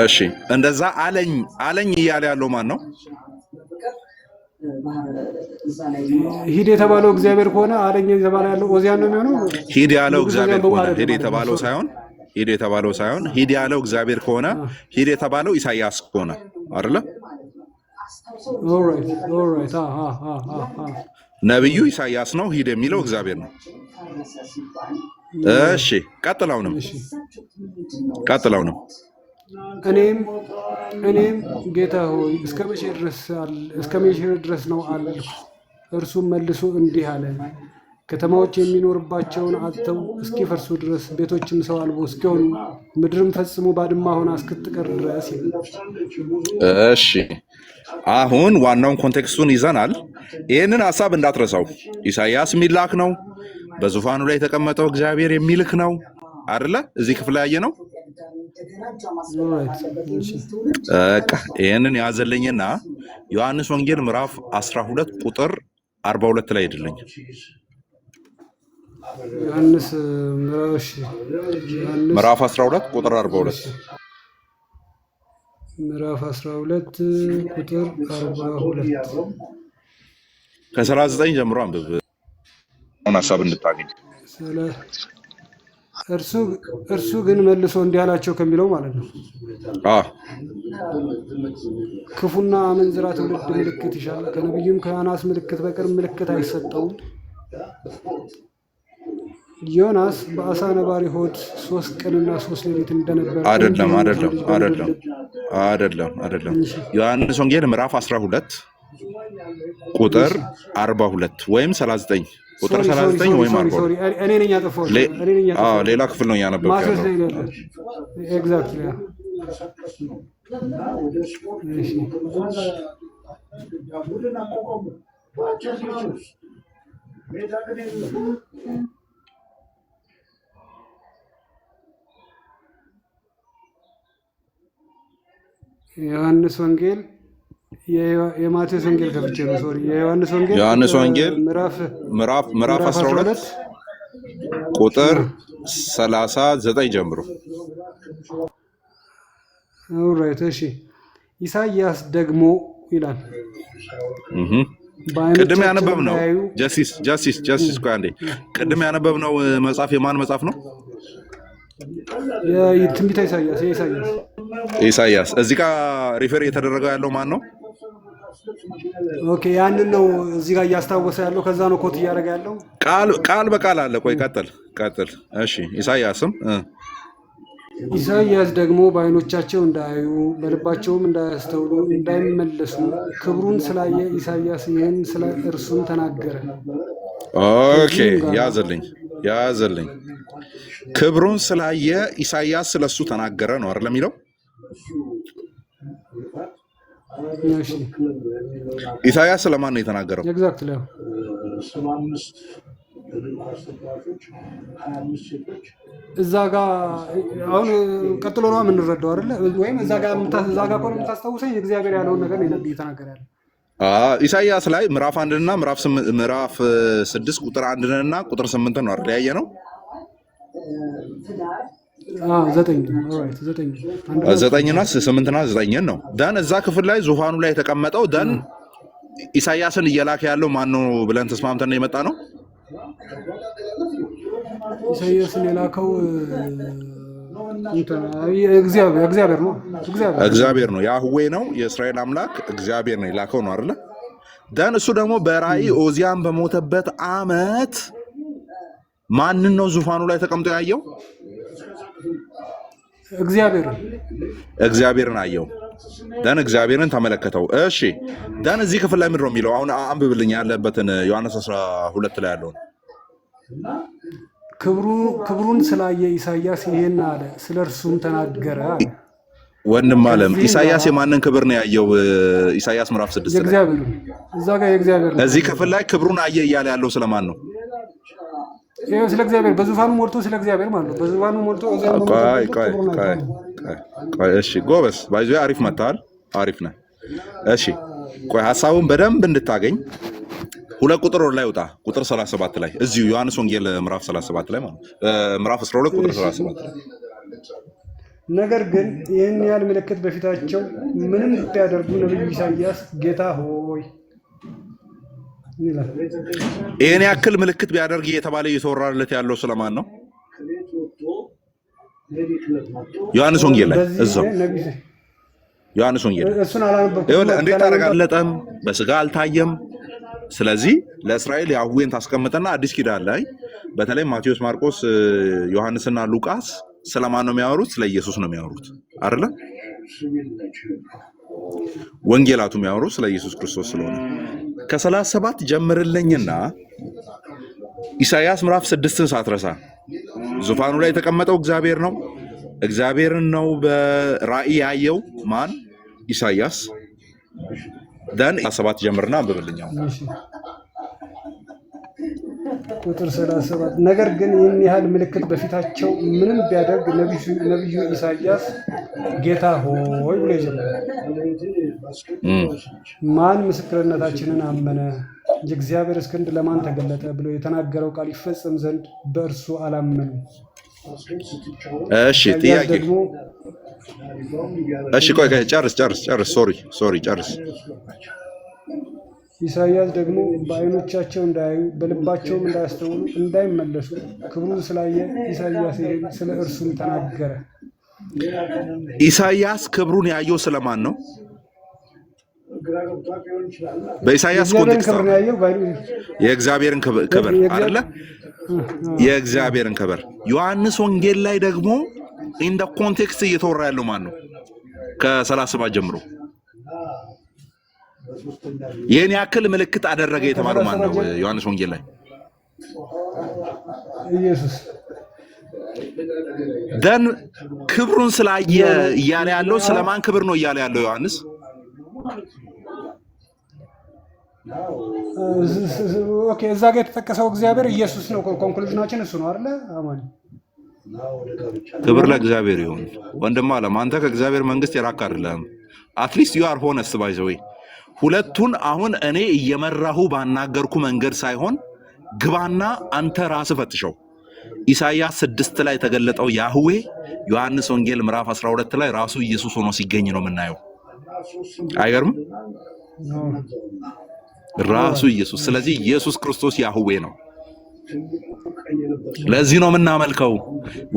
እሺ እንደዛ አለኝ እያለ ያለው ማን ነው? ሂድ የተባለው እግዚአብሔር ከሆነ አለኝ የተባለ ያለው ዖዝያን ነው የሚሆነው። ሂድ ያለው እግዚአብሔር ከሆነ ሂድ የተባለው ሳይሆን ሂድ ያለው እግዚአብሔር ከሆነ ሂድ የተባለው ኢሳያስ ከሆነ አይደለ? ነብዩ ኢሳያስ ነው፣ ሂድ የሚለው እግዚአብሔር ነው። እሺ ቀጥለውንም እኔም ጌታ ሆይ እስከ መቼ ድረስ ነው አልኩ። እርሱም መልሶ እንዲህ አለ፣ ከተማዎች የሚኖርባቸውን አጥተው እስኪፈርሱ ድረስ ቤቶችም ሰው አልቦ እስኪሆኑ ምድርም ፈጽሞ ባድማ ሆና እስክትቀር ድረስ ይላል። እሺ አሁን ዋናውን ኮንቴክስቱን ይዘናል። ይህንን ሀሳብ እንዳትረሳው። ኢሳያስ የሚላክ ነው፣ በዙፋኑ ላይ የተቀመጠው እግዚአብሔር የሚልክ ነው አይደለ? እዚህ ክፍል ላይ ያየ ነው። ይህንን ያዘለኝና ዮሐንስ ወንጌል ምዕራፍ 12 ቁጥር 42 ላይ ሄድልኝ። ዮሐንስ ምዕራፍ 12 ቁጥር 42 ምዕራፍ 12 ቁጥር 42 ከ39 ጀምሮ አንብብ ሀሳብ እንድታገኝ። እርሱ ግን መልሶ እንዲህ አላቸው ከሚለው ማለት ነው። ክፉና አመንዝራ ትውልድ ምልክት ይሻል፣ ከነቢዩም ከዮናስ ምልክት በቀር ምልክት አይሰጠውም። ዮናስ በአሳ ነባሪ ሆድ 3 ቀንና 3 ሌሊት እንደነበረ አይደለም። ዮሐንስ ወንጌል ምዕራፍ 12 ቁጥር 42 ወይም 39 ቁጥር 39 ወይም 40 እኔ ነኝ ያጠፋሁት። ሌላ ክፍል ነው ያነበብኩት ያለው። ኤግዛክትሊ እሺ ዮሐንስ ወንጌል የማቴዎስ ወንጌል ከፍቼ ነው። ሶሪ የዮሐንስ ወንጌል ምዕራፍ 12 ቁጥር 39 ጀምሮ። ኦልራይት እሺ ኢሳይያስ ደግሞ ይላል ቅድም ያነበብነው ጀስቲስ ቆይ አንዴ ቅድም ያነበብነው መጽሐፍ የማን መጽሐፍ ነው? የትንቢተ ኢሳይያስ እዚህ ጋር ሪፈር እየተደረገው ያለው ማን ነው? ኦኬ ያንን ነው እዚህ ጋር እያስታወሰ ያለው። ከዛ ነው ኮት እያደረገ ያለው ቃል በቃል አለ። ቆይ ቀጥል። እሺ ኢሳይያስ ደግሞ በዓይኖቻቸው እንዳያዩ በልባቸውም እንዳያስተውሉ እንዳይመለሱ ክብሩን ስላየ ኢሳይያስ ይህን ስለ እርሱም ተናገረ። ኦኬ ያዘልኝ ክብሩን ስላየ ኢሳይያስ ስለሱ ተናገረ ነው አይደል የሚለው? ኢሳይያስ ስለማን ነው የተናገረው? ኤግዛክትሊ እዛ ጋር አሁን ቀጥሎ ነው የምንረዳው አይደለ? ወይም እዛ ጋር ቆሎ የምታስታውሰኝ እግዚአብሔር ያለውን ነገር ነው እየተናገረ ያለው። ኢሳይያስ ላይ ምዕራፍ 1 እና ምዕራፍ 6 ቁጥር 1 እና ቁጥር 8 ነው አይደል ያየ ነው? 9 እና 8 እና 9 ነው። ደን እዛ ክፍል ላይ ዙፋኑ ላይ የተቀመጠው ደን ኢሳይያስን እየላከ ያለው ማን ነው ብለን ተስማምተን የመጣ ነው? ኢሳይያስን የላከው እግዚአብሔር ነው። ያህዌ ነው፣ የእስራኤል አምላክ እግዚአብሔር ነው የላከው ነው አይደለ? ደን እሱ ደግሞ በራእይ ኦዚያን በሞተበት ዓመት ማንን ነው ዙፋኑ ላይ ተቀምጦ ያየው? እግዚአብሔርን አየው። ደን እግዚአብሔርን ተመለከተው። እሺ ደን እዚህ ክፍል ላይ ምንድን ነው የሚለው? አሁን አንብብልኝ ያለበትን ዮሐንስ 12 ላይ ያለውን። ክብሩን ስላየ ኢሳይያስ ይሄን አለ፣ ስለ እርሱም ተናገረ። ወንድም አለም ኢሳይያስ የማንን ክብር ነው ያየው? ኢሳይያስ ምዕራፍ 6 ላይ እዛ ጋር የእግዚአብሔር ነው። እዚህ ክፍል ላይ ክብሩን አየ እያለ ያለው ስለማን ነው? ስለ እግዚአብሔር በዙፋኑ ሞልቶ ስለ እግዚአብሔር ማለት ነው። በዙፋኑ ሞልቶ እሺ ጎበስ ባይዞ አሪፍ መጣል አሪፍ ነህ። እሺ ቆይ ሐሳቡን በደንብ እንድታገኝ ሁለት ቁጥር ላይ ወጣ ቁጥር 37 ላይ እዚሁ ዮሐንስ ወንጌል ምዕራፍ 37 ላይ ማለት ምዕራፍ 12 ቁጥር 37 ላይ ነገር ግን ይህን ያህል ምልክት በፊታቸው ምንም ቢያደርጉ ነብዩ ኢሳይያስ ጌታ ሆይ ይሄን ያክል ምልክት ቢያደርግ እየተባለ እየተወራለት ያለው ስለማን ነው? ዮሐንስ ወንጌል ላይ እዛው ዮሐንስ ወንጌል እንዴት አረጋለጠም በስጋ አልታየም። ስለዚህ ለእስራኤል ያህዌን ታስቀምጠና አዲስ ኪዳን ላይ በተለይ ማቴዎስ፣ ማርቆስ፣ ዮሐንስና ሉቃስ ስለማን ነው የሚያወሩት? ስለ ኢየሱስ ነው የሚያወሩት አይደለ? ወንጌላቱ የሚያወሩት ስለ ኢየሱስ ክርስቶስ ስለሆነ ከ37 ጀምርልኝና ኢሳይያስ ምዕራፍ 6ን ሳትረሳ ዙፋኑ ላይ የተቀመጠው እግዚአብሔር ነው። እግዚአብሔርን ነው በራእይ ያየው ማን? ኢሳይያስ። ደን 7 ጀምርና አንብብልኛው ቁጥር 37 ነገር ግን ይህን ያህል ምልክት በፊታቸው ምንም ቢያደርግ ነቢዩ ኢሳይያስ ጌታ ሆይ ብሎ ይጀምራል። ማን ምስክርነታችንን አመነ? የእግዚአብሔር ክንድ ለማን ተገለጠ ብሎ የተናገረው ቃል ይፈጸም ዘንድ በእርሱ አላመኑ። እሺ ጥያቄ እሺ ቆይ ጨርስ ሶሪ ጨርስ። ኢሳይያስ ደግሞ በዓይኖቻቸው እንዳያዩ በልባቸውም እንዳያስተውሉ እንዳይመለሱ ክብሩን ስላየ ኢሳይያስ ይሄን ስለ እርሱም ተናገረ። ኢሳይያስ ክብሩን ያየው ስለማን ነው? በኢሳይያስ ኮንቴክስት የእግዚአብሔርን ክብር አይደለ? የእግዚአብሔርን ክብር። ዮሐንስ ወንጌል ላይ ደግሞ ኢንደ ኮንቴክስት እየተወራ ያለው ማን ነው? ከ37 ጀምሮ ይህን ያክል ምልክት አደረገ የተባለው ማን ነው? ዮሐንስ ወንጌል ላይ ኢየሱስ። ደን ክብሩን ስላየ እያለ ያለው ስለማን ክብር ነው እያለ ያለው ዮሐንስ? ኦኬ እዛ ጋር የተጠቀሰው እግዚአብሔር ኢየሱስ ነው። ኮንክሉዥናችን እሱ ነው አይደለ? አማን ክብር ለእግዚአብሔር ይሁን። ወንድም አለም አንተ ከእግዚአብሔር መንግስት የራቅ አይደለም። አትሊስት ዩ አር ሆነስት ባይ ዘ ዌይ ሁለቱን አሁን እኔ እየመራሁ ባናገርኩ መንገድ ሳይሆን ግባና አንተ ራስህ ፈትሸው። ኢሳይያስ 6 ላይ የተገለጠው ያህዌ ዮሐንስ ወንጌል ምዕራፍ 12 ላይ ራሱ ኢየሱስ ሆኖ ሲገኝ ነው የምናየው። አይገርም? ራሱ ኢየሱስ። ስለዚህ ኢየሱስ ክርስቶስ ያህዌ ነው። ለዚህ ነው የምናመልከው።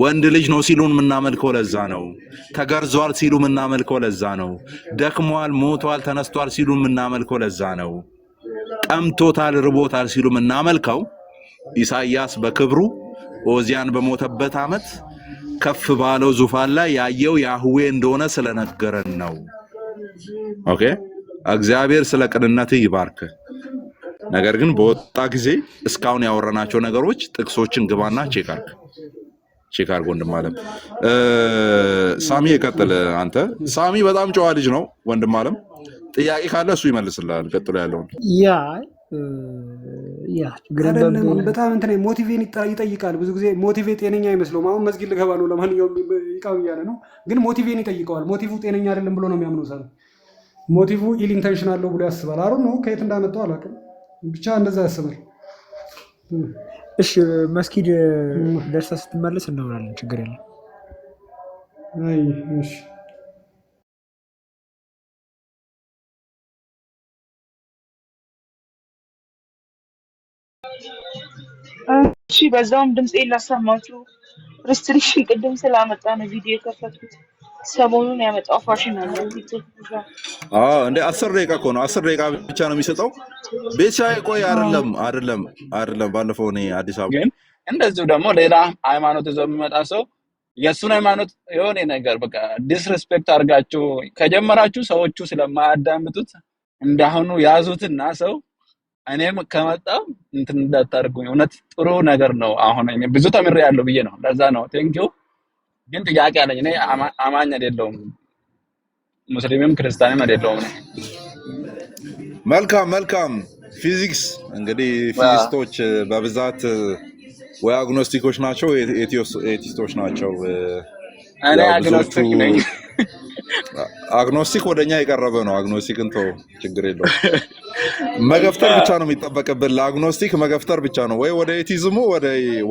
ወንድ ልጅ ነው ሲሉን የምናመልከው ለዛ ነው። ተገርዟል ሲሉ የምናመልከው ለዛ ነው። ደክሟል፣ ሞቷል፣ ተነስቷል ሲሉ የምናመልከው ለዛ ነው። ጠምቶታል፣ ርቦታል ሲሉ የምናመልከው ኢሳይያስ በክብሩ ኦዚያን በሞተበት ዓመት ከፍ ባለው ዙፋን ላይ ያየው ያህዌ እንደሆነ ስለነገረን ነው። ኦኬ፣ እግዚአብሔር ስለ ቅንነትህ ይባርክ። ነገር ግን በወጣ ጊዜ እስካሁን ያወራናቸው ነገሮች ጥቅሶችን ግባና ቼክ አድርግ ወንድም አለም። ሳሚ ይቀጥል። አንተ ሳሚ በጣም ጨዋ ልጅ ነው ወንድም አለም። ጥያቄ ካለ እሱ ይመልስልሃል። ቀጥሎ ያለውን በጣም እንትን ሞቲቬን ይጠይቃል። ብዙ ጊዜ ሞቲቬ ጤነኛ አይመስለውም። አሁን መስጊድ ልገባ ነው ለማንኛውም ይቃው እያለ ነው፣ ግን ሞቲቬን ይጠይቀዋል። ሞቲቭ ጤነኛ አይደለም ብሎ ነው የሚያምነው። ሰው ሞቲቭ ኢል ኢንቴንሽን አለው ብሎ ያስባል። አሩ ነው ከየት እንዳመጣው አላውቅም፣ ብቻ እንደዛ ያስባል። እሺ መስጊድ ደርሰህ ስትመለስ እናወራለን፣ ችግር የለም። አይ እሺ እሺ በዛውም ድምጼን ላሰማችሁ። ሪስትሪክሽን ቅድም ስላመጣ ነው ቪዲዮ የከፈትኩት። ሰሞኑን ያመጣው ፋሽን አለ ቲክቶክ ብቻ። እንደ 10 ደቂቃ እኮ ነው፣ 10 ደቂቃ ብቻ ነው የሚሰጠው። ቤት ቆይ አይደለም። ባለፈው እኔ አዲስ አበባ ግን እንደዚሁ ደግሞ ሌላ ሃይማኖት ይዞ የሚመጣ ሰው የእሱን ሃይማኖት የሆነ ነገር በቃ ዲስሪስፔክት አድርጋችሁ ከጀመራችሁ ሰዎቹ ስለማያዳምጡት እንዳሁኑ ያዙትና ሰው እኔም ከመጣው እንትን እንዳታርጉኝ። እውነት ጥሩ ነገር ነው። አሁን እኔ ብዙ ተምሬያለሁ ብዬ ነው። ለዛ ነው ቴንኪው። ግን ጥያቄ አለኝ። እኔ አማኝ አይደለሁም፣ ሙስሊምም ክርስቲያንም አይደለሁም። መልካም ፊዚክስ እንግዲህ ፊዚስቶች በብዛት ወይ አግኖስቲኮች ናቸው ኤቲስቶች ናቸው። እኔ አግኖስቲክ ነኝ። አግኖስቲክ ወደኛ የቀረበ ነው። አግኖስቲክን ተው፣ ችግር የለውም። መገፍተር ብቻ ነው የሚጠበቅብን። ለአግኖስቲክ መገፍተር ብቻ ነው። ወይ ወደ ኤቲዝሙ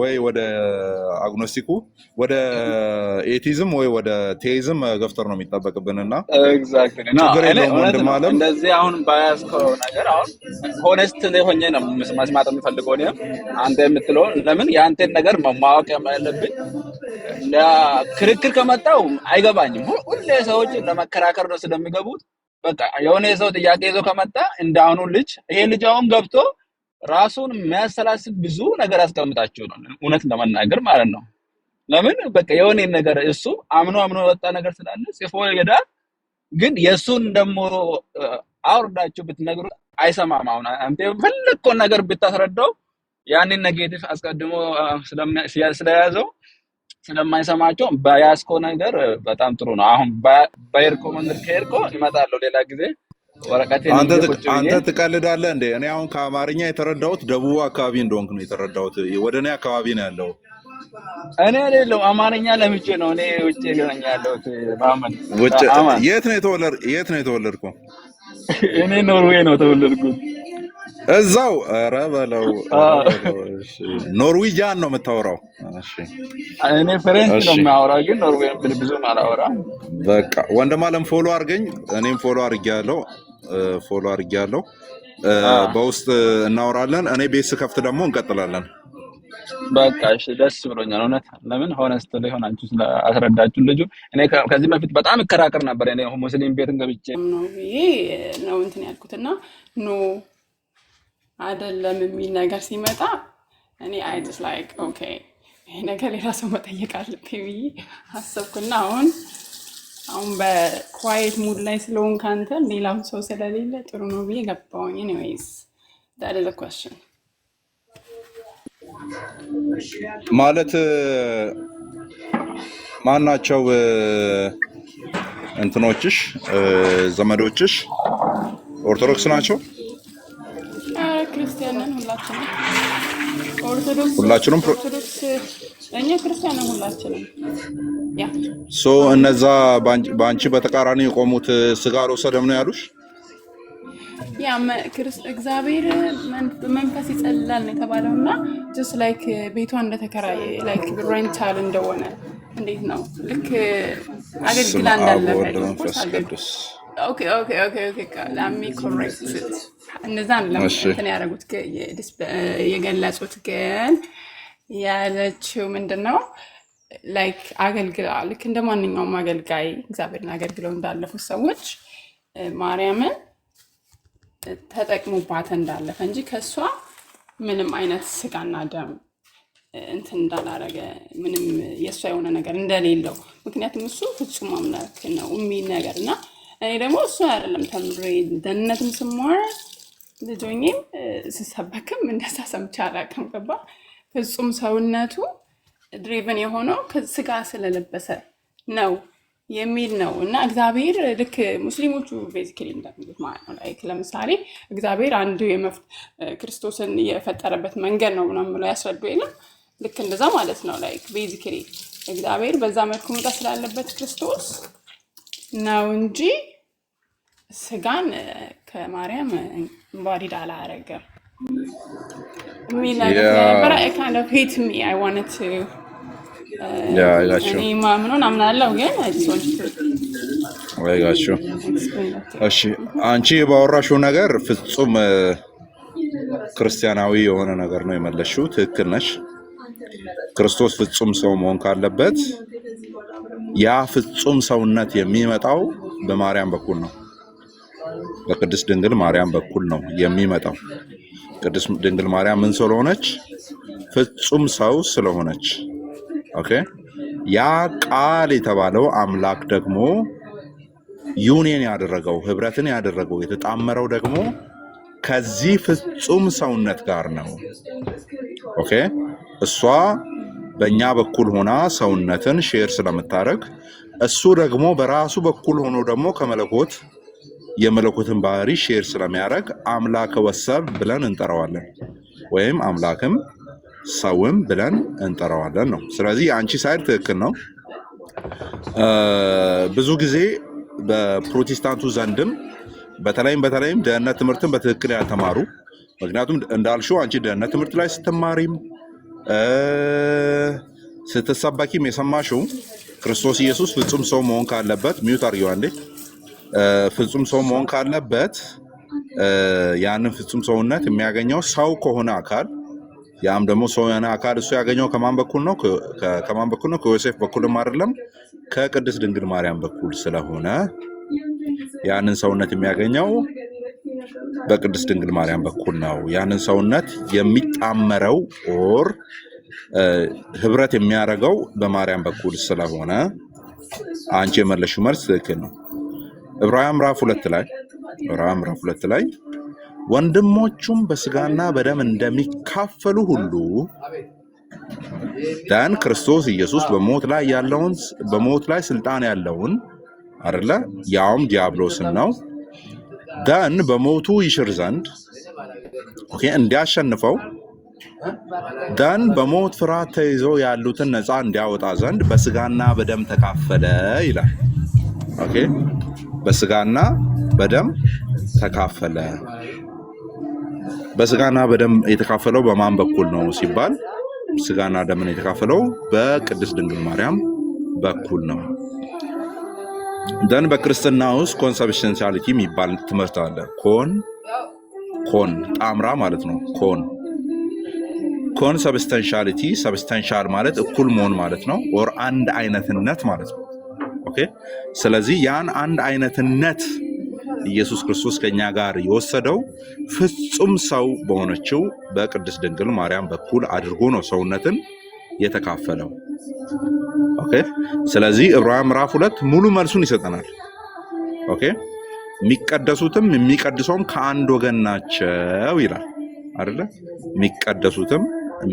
ወይ ወደ አግኖስቲኩ ወደ ኤቲዝም ወይ ወደ ቴይዝም መገፍተር ነው የሚጠበቅብንና ኤግዛክትሊ ነው። ችግር የለውም ወንድም አለም። እንደዚህ አሁን ባያስከው ነገር አሁን ሆነስት ሆኜ ነው መስማት የምፈልገው ነው። አንተ የምትለው ለምን ያንተን ነገር ማወቅ ያለብኝ። ክርክር ከመጣው አይገባኝም። ሁሌ ሰዎች ለመከራከር ነው ስለሚገቡት። በቃ የሆነ ሰው ጥያቄ ይዞ ከመጣ እንዳሁኑ ልጅ ይሄ ልጅ አሁን ገብቶ ራሱን የሚያሰላስል ብዙ ነገር አስቀምጣችሁ ነው፣ እውነት ለመናገር ማለት ነው። ለምን በቃ የሆነ ነገር እሱ አምኖ ወጣ ነገር ስላለ ጽፎ ይሄዳል። ግን የሱን ደግሞ አውርዳችሁ ብትነግሩ አይሰማም። አሁን አንተ ፈለግከው ነገር ብታስረዳው ያንን ኔጌቲቭ አስቀድሞ ስለያዘው ስለማይሰማቸው በያስኮ ነገር በጣም ጥሩ ነው። አሁን ባይርኮ መንገድ ከሄድኮ ይመጣሉ ሌላ ጊዜ ወረቀቴን አንተ ትቀልዳለህ እንዴ? እኔ አሁን ከአማርኛ የተረዳሁት ደቡብ አካባቢ እንደሆንክ ነው የተረዳሁት። ወደ እኔ አካባቢ ነው ያለው። እኔ አይደለም አማርኛ ለምጄ ነው። እኔ ውጭ ገኛ ያለሁት ማመን ውጭ። የት ነው የተወለድከው? እኔ ኖርዌይ ነው ተወለድኩት። እዛው ኧረ በለው። ኖርዌጂያን ነው የምታወራው? እሺ እኔ ፍሬንች ነው የማወራው፣ ግን ኖርዌይ ብዙም አላወራም። በቃ ወንድም አለም ፎሎ አድርገኝ። እኔም ፎሎ አድርጌያለሁ። በውስጥ እናወራለን። እኔ ቤት ስከፍት ደግሞ እንቀጥላለን። በቃ እሺ፣ ደስ ብሎኛል እውነት። ለምን ሆነስት ላይ ሆናችሁ ስለአስረዳችሁ ልጁ። እኔ ከዚህ በፊት በጣም እከራከር ነበር። እኔ ሙስሊም ቤትን ገብቼ ነው እንትን ያልኩትና ኖ አይደለም የሚል ነገር ሲመጣ እኔ አይ ጀስት ላይክ ኦኬ ይሄ ነገር ሌላ ሰው መጠየቅ አለብኝ ብዬ አሰብኩና አሁን በኳየት ሙድ ላይ ስለሆን ካንተ ሌላም ሰው ስለሌለ ጥሩ ነው ብዬ ገባሁኝ። ኤኒዌይስ that is a question ማለት ማናቸው እንትኖችሽ ዘመዶችሽ ኦርቶዶክስ ናቸው? ክርስቲያንን ሁላችንም ኦርቶዶክስ እኛ ክርስቲያንን ሁላችንም ያ ሶ እነዛ ባንቺ በተቃራኒ የቆሙት ስጋ አልወሰደም ነው ያሉሽ? ያ እግዚአብሔር መንፈስ ይጸልላል ነው የተባለውና just like ቤቷ እንደተከራየ like ሬንታል እንደሆነ እንዴት ነው ልክ አገልግላ እንዳለ ኦኬ ላሚ ኮሬክት እነዛን ለምንትን ያደረጉት የገለጹት ግን ያለችው ምንድነው ላይክ አገልግላ ልክ እንደ ማንኛውም አገልጋይ እግዚአብሔርን አገልግለው እንዳለፉት ሰዎች ማርያምን ተጠቅሙባት እንዳለፈ እንጂ ከሷ ምንም አይነት ስጋና ደም እንትን እንዳላረገ ምንም የሷ የሆነ ነገር እንደሌለው ምክንያቱም እሱ ፍጹም አምላክ ነው የሚል ነገር እና እኔ ደግሞ እሱ አይደለም ተምሬ ደህንነትም ስማር ልጆኝም ስሰበክም እንደዛ ሰምቼ አላውቅም። ገባ ፍጹም ሰውነቱ ድሪቨን የሆነው ስጋ ስለለበሰ ነው የሚል ነው እና እግዚአብሔር ልክ ሙስሊሞቹ ቤዚካሊ እንደሚሉት ማለት ነው። ላይክ ለምሳሌ እግዚአብሔር አንዱ ክርስቶስን የፈጠረበት መንገድ ነው ምናምን ብለው ያስረዱ የለም ልክ እንደዛ ማለት ነው። ላይክ ቤዚካሊ እግዚአብሔር በዛ መልኩ መጣ ስላለበት ክርስቶስ ነው እንጂ ስጋን ከማርያም ባዲድ አላረገም የሚል ነገር ነበር። I kind of hate me. I wanted to I got you. እኔ ማምኑን አምናለሁ ግን I just wanted to I got you. explain that. እሺ አንቺ ባወራሽው ነገር ፍጹም ክርስቲያናዊ የሆነ ነገር ነው የመለሽው። ትክክል ነሽ። ክርስቶስ ፍጹም ሰው መሆን ካለበት ያ ፍጹም ሰውነት የሚመጣው በማርያም በኩል ነው። በቅድስት ድንግል ማርያም በኩል ነው የሚመጣው። ቅድስት ድንግል ማርያም ምን ስለሆነች? ፍጹም ሰው ስለሆነች። ኦኬ ያ ቃል የተባለው አምላክ ደግሞ ዩኒየን ያደረገው ህብረትን ያደረገው የተጣመረው ደግሞ ከዚህ ፍጹም ሰውነት ጋር ነው። ኦኬ እሷ በእኛ በኩል ሆና ሰውነትን ሼር ስለምታደርግ እሱ ደግሞ በራሱ በኩል ሆኖ ደግሞ ከመለኮት የመለኮትን ባህሪ ሼር ስለሚያደርግ አምላከ ወሰብ ብለን እንጠራዋለን፣ ወይም አምላክም ሰውም ብለን እንጠራዋለን ነው። ስለዚህ አንቺ ሳይድ ትክክል ነው። ብዙ ጊዜ በፕሮቴስታንቱ ዘንድም በተለይም ደህንነት ትምህርትን በትክክል ያልተማሩ ምክንያቱም እንዳልሽው አንቺ ደህንነት ትምህርት ላይ ስትማሪም ስትሰበኪም የሰማሽው ክርስቶስ ኢየሱስ ፍጹም ሰው መሆን ካለበት ሚዩት አድርጊው አንዴ ፍጹም ሰው መሆን ካለበት ያንን ፍጹም ሰውነት የሚያገኘው ሰው ከሆነ አካል ያም ደግሞ ሰው የሆነ አካል እሱ ያገኘው ከማን በኩል ነው? ከማን በኩል ነው? ከዮሴፍ በኩልም አይደለም ከቅድስት ድንግል ማርያም በኩል ስለሆነ ያንን ሰውነት የሚያገኘው በቅድስት ድንግል ማርያም በኩል ነው። ያንን ሰውነት የሚጣመረው ኦር ህብረት የሚያደርገው በማርያም በኩል ስለሆነ አንቺ የመለሽው መልስ ትክክል ነው። ዕብራውያን ምዕራፍ 2 ላይ ወንድሞቹም በስጋና በደም እንደሚካፈሉ ሁሉ ደን ክርስቶስ ኢየሱስ በሞት ላይ ስልጣን ያለውን አይደለ ያውም ዲያብሎስን ነው ደን በሞቱ ይሽር ዘንድ ኦኬ እንዲያሸንፈው ደን በሞት ፍርሃት ተይዘው ያሉትን ነፃ እንዲያወጣ ዘንድ በስጋና በደም ተካፈለ ይላል። ኦኬ በስጋና በደም ተካፈለ። በስጋና በደም የተካፈለው በማን በኩል ነው ሲባል ስጋና ደምን የተካፈለው በቅድስት ድንግል ማርያም በኩል ነው። ደን በክርስትና ውስጥ ኮንሰብስታንሻሊቲ የሚባል ትምህርት አለ። ኮን ጣምራ ማለት ነው። ኮን ሰብስታንሻሊቲ ሰብስታንሻል ማለት እኩል መሆን ማለት ነው። ኦር አንድ አይነትነት ማለት ነው። ኦኬ ስለዚህ ያን አንድ አይነትነት ኢየሱስ ክርስቶስ ከኛ ጋር የወሰደው ፍጹም ሰው በሆነችው በቅድስት ድንግል ማርያም በኩል አድርጎ ነው ሰውነትን የተካፈለው። ኦኬ ስለዚህ ዕብራውያን ምዕራፍ 2 ሙሉ መልሱን ይሰጠናል። ኦኬ የሚቀደሱትም የሚቀድሰውም ከአንድ ወገን ናቸው ይላል አይደለ? የሚቀደሱትም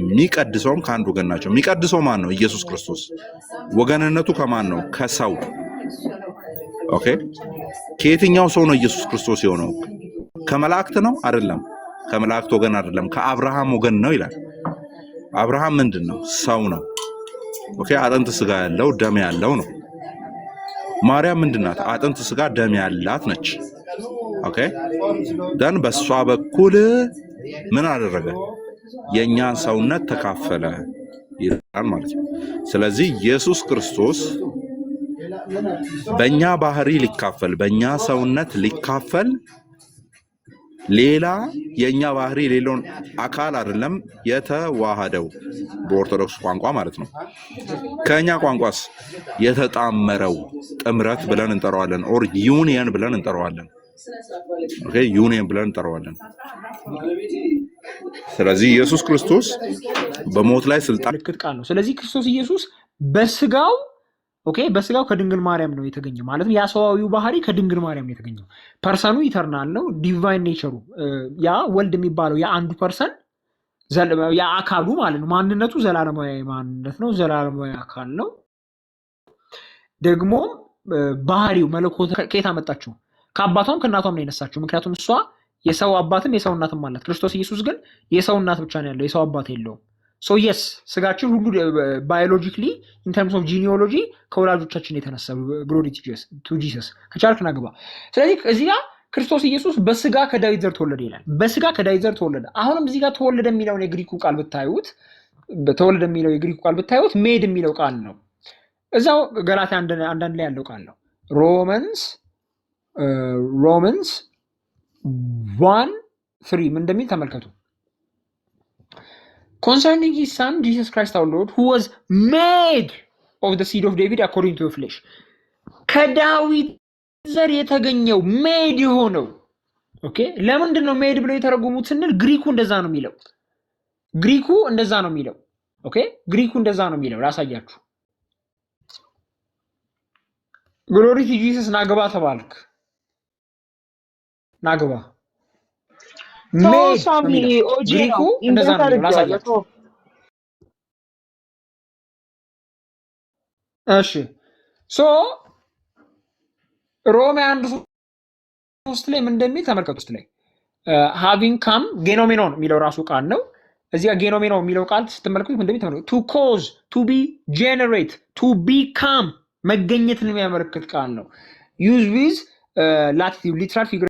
የሚቀድሰውም ከአንድ ወገን ናቸው። የሚቀድሰው ማን ነው? ኢየሱስ ክርስቶስ። ወገንነቱ ከማን ነው? ከሰው። ኦኬ ከየትኛው ሰው ነው ኢየሱስ ክርስቶስ የሆነው? ከመላእክት ነው? አይደለም። ከመላእክት ወገን አይደለም፣ ከአብርሃም ወገን ነው ይላል። አብርሃም ምንድን ነው? ሰው ነው። ኦኬ አጥንት ስጋ ያለው ደም ያለው ነው። ማርያም ምንድናት? አጥንት ስጋ ደም ያላት ነች። ኦኬ ደን በሷ በኩል ምን አደረገ? የኛን ሰውነት ተካፈለ ይላል ማለት ነው። ስለዚህ ኢየሱስ ክርስቶስ በእኛ ባህሪ ሊካፈል በእኛ ሰውነት ሊካፈል ሌላ የእኛ ባህሪ ሌላውን አካል አይደለም የተዋሃደው በኦርቶዶክስ ቋንቋ ማለት ነው። ከእኛ ቋንቋስ የተጣመረው ጥምረት ብለን እንጠራዋለን። ኦር ዩኒየን ብለን እንጠራዋለን። ኦኬ ዩኒየን ብለን እንጠራዋለን። ስለዚህ ኢየሱስ ክርስቶስ በሞት ላይ ስልጣን ምልክት ቃል ነው። ስለዚህ ክርስቶስ ኢየሱስ በስጋው በስጋው ከድንግል ማርያም ነው የተገኘው ማለት ነው። ያ ሰዋዊው ባህሪ ከድንግል ማርያም ነው የተገኘው። ፐርሰኑ ኢተርናል ነው። ዲቫይን ኔቸሩ ያ ወልድ የሚባለው ያ አንዱ ፐርሰን ያ አካሉ ማለት ነው። ማንነቱ ዘላለማዊ ማንነት ነው። ዘላለማዊ አካል ነው። ደግሞ ባህሪው መለኮት ከየት አመጣችው? ከአባቷም ከእናቷም ነው የነሳችው። ምክንያቱም እሷ የሰው አባትም የሰው እናትም አላት። ክርስቶስ ኢየሱስ ግን የሰው እናት ብቻ ነው ያለው፣ የሰው አባት የለውም። ሶ የስ ስጋችን ሁሉ ባዮሎጂክሊ ኢን ተርምስ ኦፍ ጂኒኦሎጂ ከወላጆቻችን የተነሳ ግሎሪ ቱ ጂሰስ ከቻልክ ናግባ። ስለዚህ እዚህ ጋር ክርስቶስ ኢየሱስ በስጋ ከዳዊት ዘር ተወለደ ይላል። በስጋ ከዳዊት ዘር ተወለደ። አሁንም እዚህ ጋር ተወለደ የሚለውን የግሪኩ ቃል ብታዩት ተወለደ የሚለው የግሪኩ ቃል ብታዩት ሜድ የሚለው ቃል ነው። እዛው ገላትያ አንዳንድ ላይ ያለው ቃል ነው። ሮማንስ 1:3 ምን እንደሚል ተመልከቱ። Concerning his son, Jesus Christ our Lord, who was made of the seed of David according to the flesh. ከዳዊት ዘር የተገኘው ሜድ የሆነው ኦኬ። ለምንድን ነው ሜድ ብለው የተረጎሙት ስንል ግሪኩ እንደዛ ነው የሚለው። ኦኬ ግሪኩ እንደዛ ነው የሚለው። ላሳያችሁ። ግሎሪ ቱ ጂሰስ ናግባ ተባልክ። ናግባ ግሪኩ እንደዛ ነው የሚለው። ላሳያችሁ። እሺ ሶ ሮሜ 1:3 ላይ ምን እንደሚል ተመልከቱ። ውስጥ ላይ ሃቪንግ ካም ጌኖሜኖን የሚለው ራሱ ቃል ነው። እዚህ ጋር ጌኖሜኖን የሚለው ቃል ስትመለከቱ ምን እንደሚል ተመልከቱ። ቱ ኮዝ፣ ቱ ቢ ጄነሬት፣ ቱ ቢካም መገኘትን የሚያመለክት ቃል ነው። ዩዝ ዊዝ ላቲቲዩድ ሊትራል ፊግር